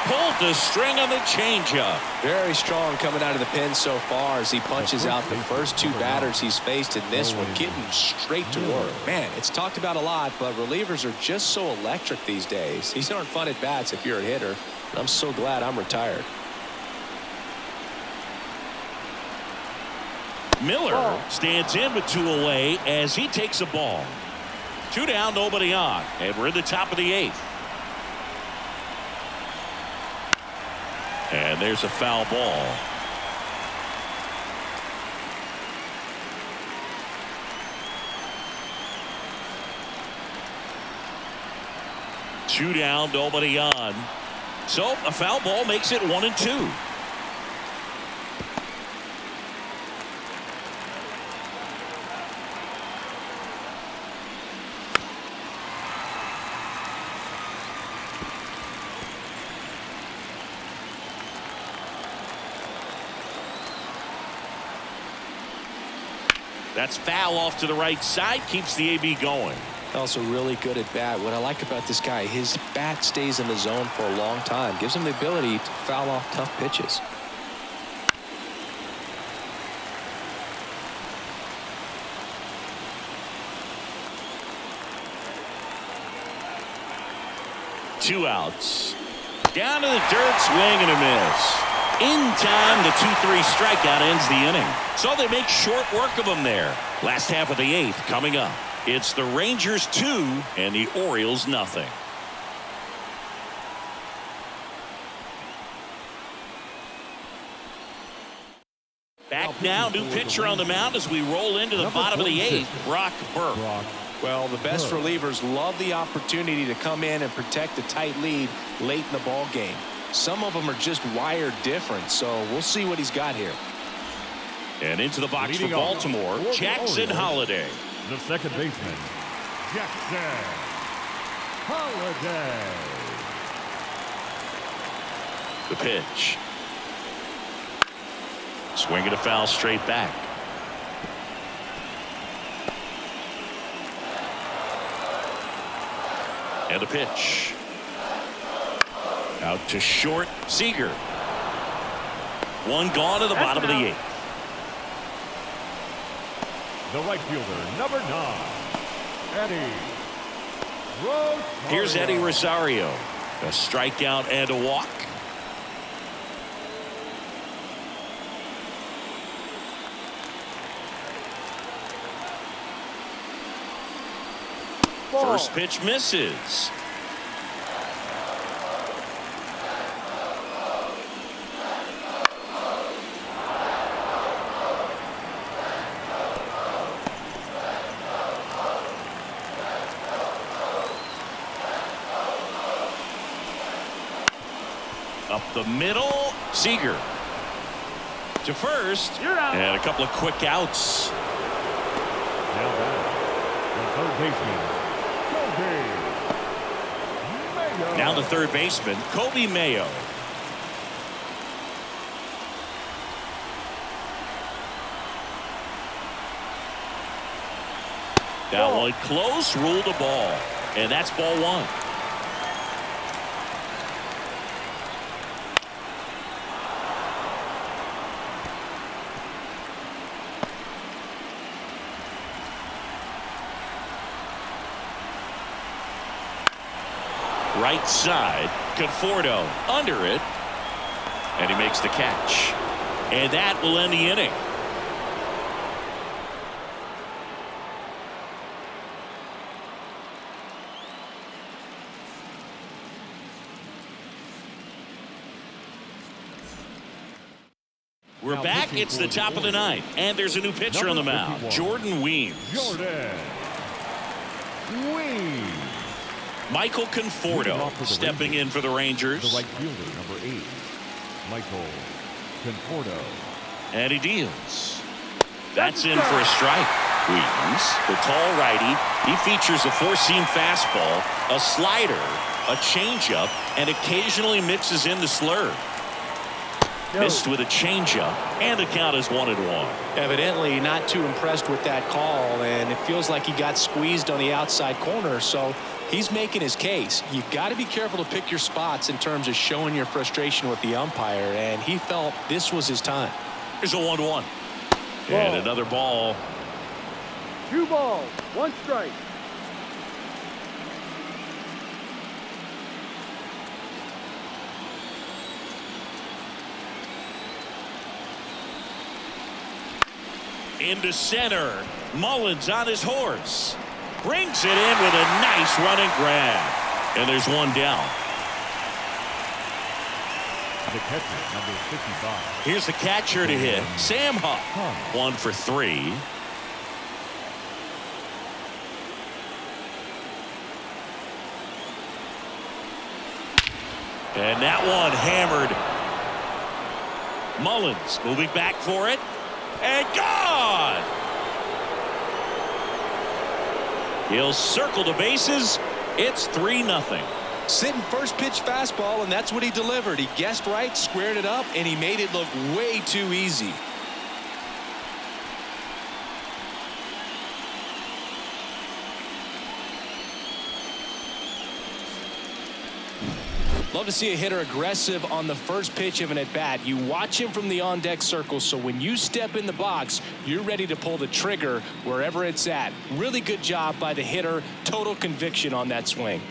Pulled the string on the changeup. Very strong coming out of the pen so far as he punches out the first 2 batters he's faced in this one, getting straight to work. Man, it's talked about a lot, but relievers are just so electric these days. These aren't fun at bats if you're a hitter. I'm so glad I'm retired. Miller stands in with 2 away as he takes a ball. 2 down, nobody on, and we're in the top of the 8th. And there's a foul ball. Two down, nobody on. So a foul ball makes it 1-2. That's foul off to the right side, keeps the AB going. Also really good at bat. What I like about this guy, his bat stays in the zone for a long time. Gives him the ability to foul off tough pitches. Two outs. Down to the dirt, swing and a miss. In time, the 2-3 strikeout ends the inning. So they make short work of them there. Last half of the 8th coming up. It's the Rangers 2 and the Orioles nothing. Back now, new pitcher on the mound as we roll into the bottom of the 8th, Brock Burke. Well, the best relievers love the opportunity to come in and protect a tight lead late in the ball game. Some of them are just wired different, so we'll see what he's got here. And into the box for Baltimore, Jackson Holliday. The second baseman, Jackson Holliday. The pitch. Swing and a foul straight back. And the pitch. Out to short, Seager. One gone to the bottom of the 8th. The right fielder, number 9, Eddie Rosario. Here's Eddie Rosario. A strikeout and a walk. Ball. First pitch misses. Up the middle, Seager to first, You're out. and a couple of quick outs. Now back, the third baseman, Kobe Mayo. Now the third baseman, Kobe Mayo. That one close, ruled a ball, and that's ball 1. Right side, Conforto under it, and he makes the catch. And that will end the inning. We're Now back. pitching It's for the the top of the Orioles. 9th, and there's a new pitcher on the Number mound, 51. Jordan Weems. Jordan Weems. Michael Leading Conforto off for the stepping Rangers, in for the Rangers. The right fielder, number 8, Michael Conforto. And he deals. That's in for a strike. Weems, the tall righty, he features a four-seam fastball, a slider, a changeup, and occasionally mixes in the slurve. Missed with a changeup, and the count is 1-1. Evidently not too impressed with that call, and it feels like he got squeezed on the outside corner, so he's making his case. You've got to be careful to pick your spots in terms of showing your frustration with the umpire, and he felt this was his time. Here's a 1-1. And another ball. 2 balls, 1 strike. Into center. Mullins on his horse. Brings it in with a nice running grab. And there's one down. The catcher, number 55. Here's the catcher to hit, Sam Huff. 1 for 3. And that one hammered. Mullins moving back for it. And gone! He'll circle the bases. It's 3-0. Sitting first pitch fastball, and that's what he delivered. He guessed right, squared it up, and he made it look way too easy. Love to see a hitter aggressive on the first pitch of an at-bat. You watch him from the on-deck circle, so when you step in the box, you're ready to pull the trigger wherever it's at. Really good job by the hitter. Total conviction on that swing.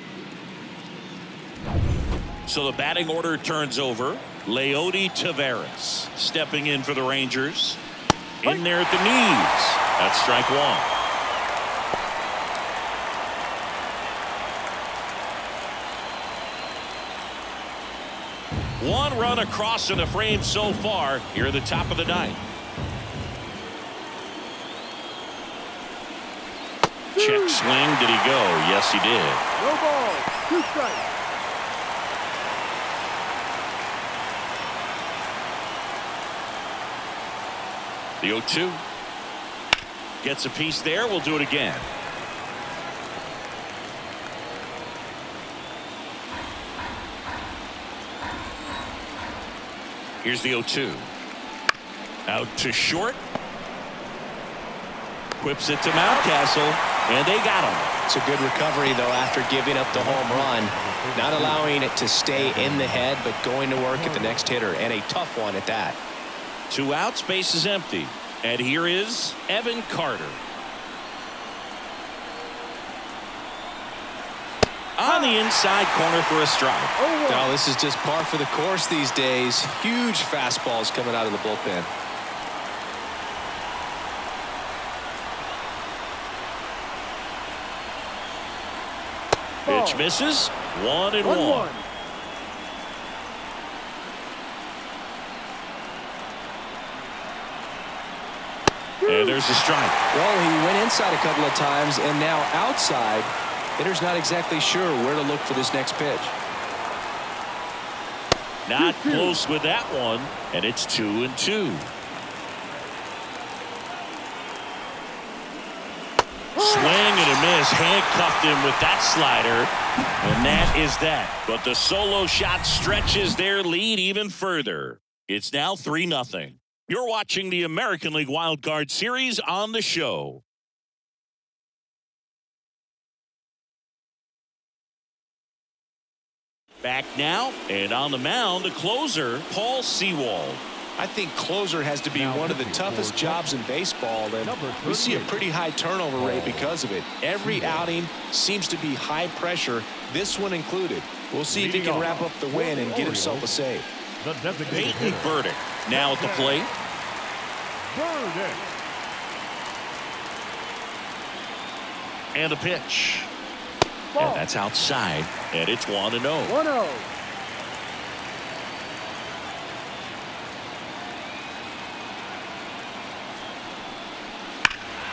So the batting order turns over. Leody Taveras stepping in for the Rangers. In there at the knees. That's strike 1. One run across in the frame so far here at the top of the 9th. Check swing. Did he go? Yes, he did. No ball, 2 strikes. The 0-2. Gets a piece there. We'll do it again. Here's the 0-2. Out to short. Whips it to Mountcastle, and they got him. It's a good recovery, though, after giving up the home run. Not allowing it to stay in the head, but going to work at the next hitter, and a tough one at that. 2 outs, base is empty. And here is Evan Carter. On the inside corner for a strike. Oh, this is just par for the course these days. Huge fastballs coming out of the bullpen. Pitch misses. 1-1. And there's a strike. Well, he went inside a couple of times, and now outside. Hitter's not exactly sure where to look for this next pitch. Not close with that one, and it's 2-2. Swing and a miss. Handcuffed him with that slider, and that is that. But the solo shot stretches their lead even further. It's now 3-0. You're watching the American League Wild Card Series on the show. Back now, and on the mound, the closer, Paul Sewald. I think closer has to be one of the toughest jobs in baseball, and we see a pretty high turnover rate because of it. Every outing seems to be high pressure, this one included. We'll see if he can wrap up the win and get himself a save. Peyton Burdick now at the plate. And a pitch. And that's outside, and it's 1-0. 1-0.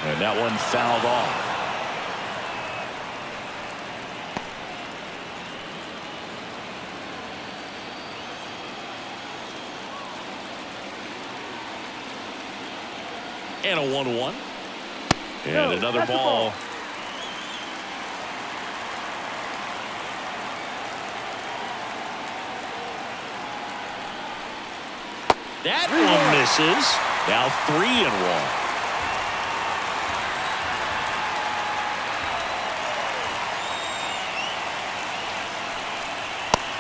And that one fouled off. And a 1-1. And another ball. That one misses. Now 3-1.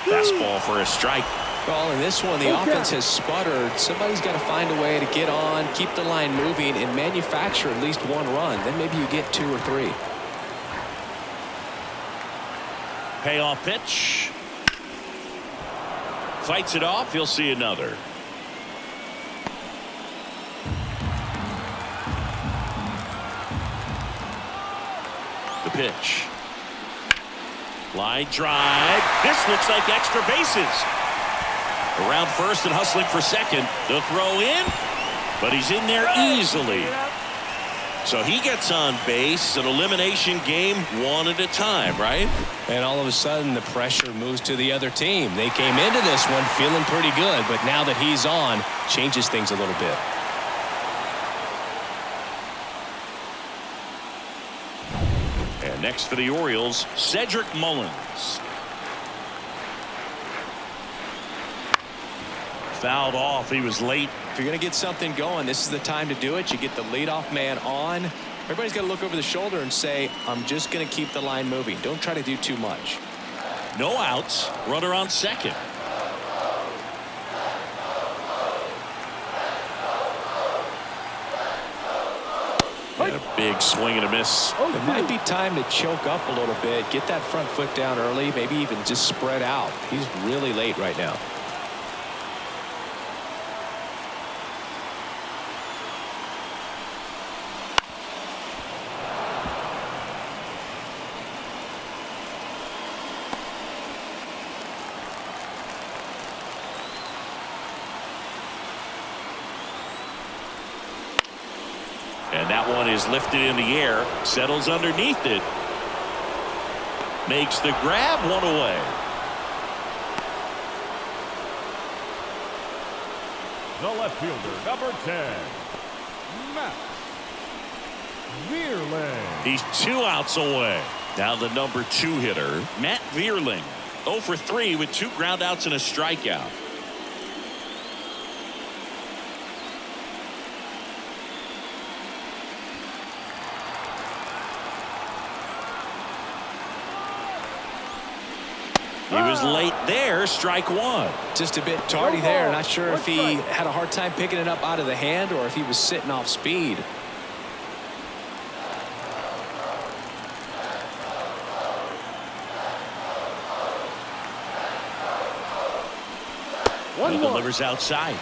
Fastball for a strike. Well, in this one, the offense has sputtered. Somebody's got to find a way to get on, keep the line moving, and manufacture at least one run. Then maybe you get 2 or 3. Payoff pitch. Fights it off. He'll see another. The pitch. Line drive. This looks like extra bases. Around first and hustling for second. The throw in, but he's in there easily. So he gets on base. An elimination game, one at a time, right? And all of a sudden, the pressure moves to the other team. They came into this one feeling pretty good, but now that he's on, changes things a little bit. And next for the Orioles, Cedric Mullins. Fouled off. He was late. If you're going to get something going, this is the time to do it. You get the leadoff man on. Everybody's got to look over the shoulder and say, I'm just going to keep the line moving. Don't try to do too much. No outs. Runner on second. And a big swing and a miss. It might be time to choke up a little bit. Get that front foot down early. Maybe even just spread out. He's really late right now. And that one is lifted in the air, settles underneath it, makes the grab, one away. The left fielder, number 10, Matt Vierling. He's 2 outs away. Now the number 2 hitter, Matt Vierling, 0 for 3 with 2 groundouts and a strikeout. He was late there. Strike one. Just a bit tardy there. Not sure if he had a hard time picking it up out of the hand or if he was sitting off speed. He delivers outside.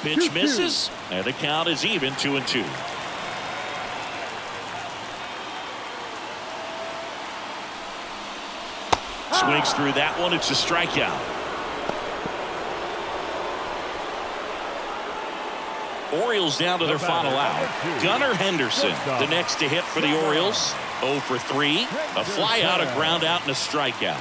Pitch misses, and the count is even 2-2. Swings through that one. It's a strikeout. Orioles down to their final out. Gunnar Henderson, the next to hit for the Orioles. 0 for 3. A fly out, a ground out, and a strikeout.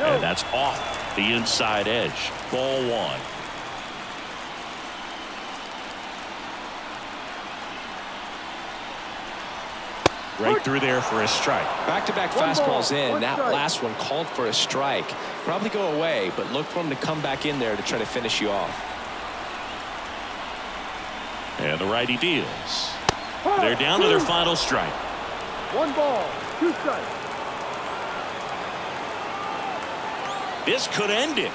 And that's off the inside edge. Ball one. Right through there for a strike. Back-to-back fastballs in. That last one called for a strike. Probably go away, but look for him to come back in there to try to finish you off. And the righty deals. They're down to their final strike. 1 ball, 2 strikes. This could end it.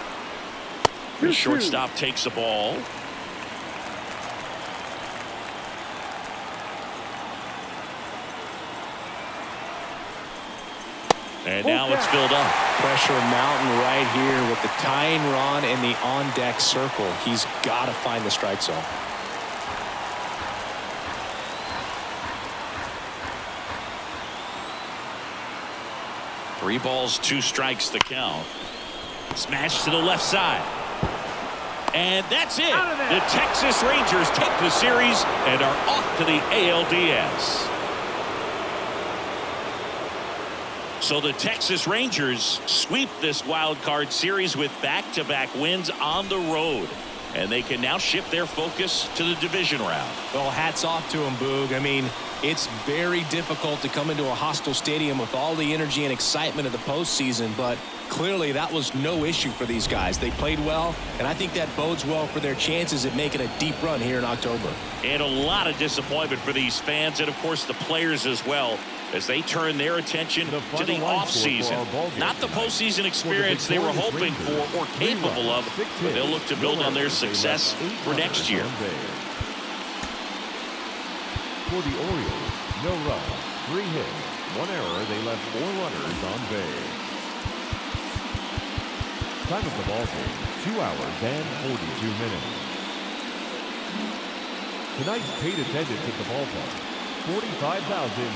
The shortstop takes the ball. And now it's filled up. Pressure mountain right here with the tying run in the on-deck circle. He's got to find the strike zone. Three balls, 2 strikes the count. Smash to the left side. And that's it. The Texas Rangers take the series and are off to the ALDS. So the Texas Rangers sweep this wild card series with back-to-back wins on the road. And they can now shift their focus to the division round. Well, hats off to him, Boog. I mean, it's very difficult to come into a hostile stadium with all the energy and excitement of the postseason, but clearly that was no issue for these guys. They played well, and I think that bodes well for their chances at making a deep run here in October. And a lot of disappointment for these fans and, of course, the players as well, as they turn their attention to the offseason. Not the postseason experience they were hoping for or capable of, but they'll look to build on their success for next year. For the Orioles, no run, 3 hits, 1 error. They left 4 runners on base. Time of the ball game, 2 hours and 42 minutes. Tonight's paid attendance at the ballpark, 45,000.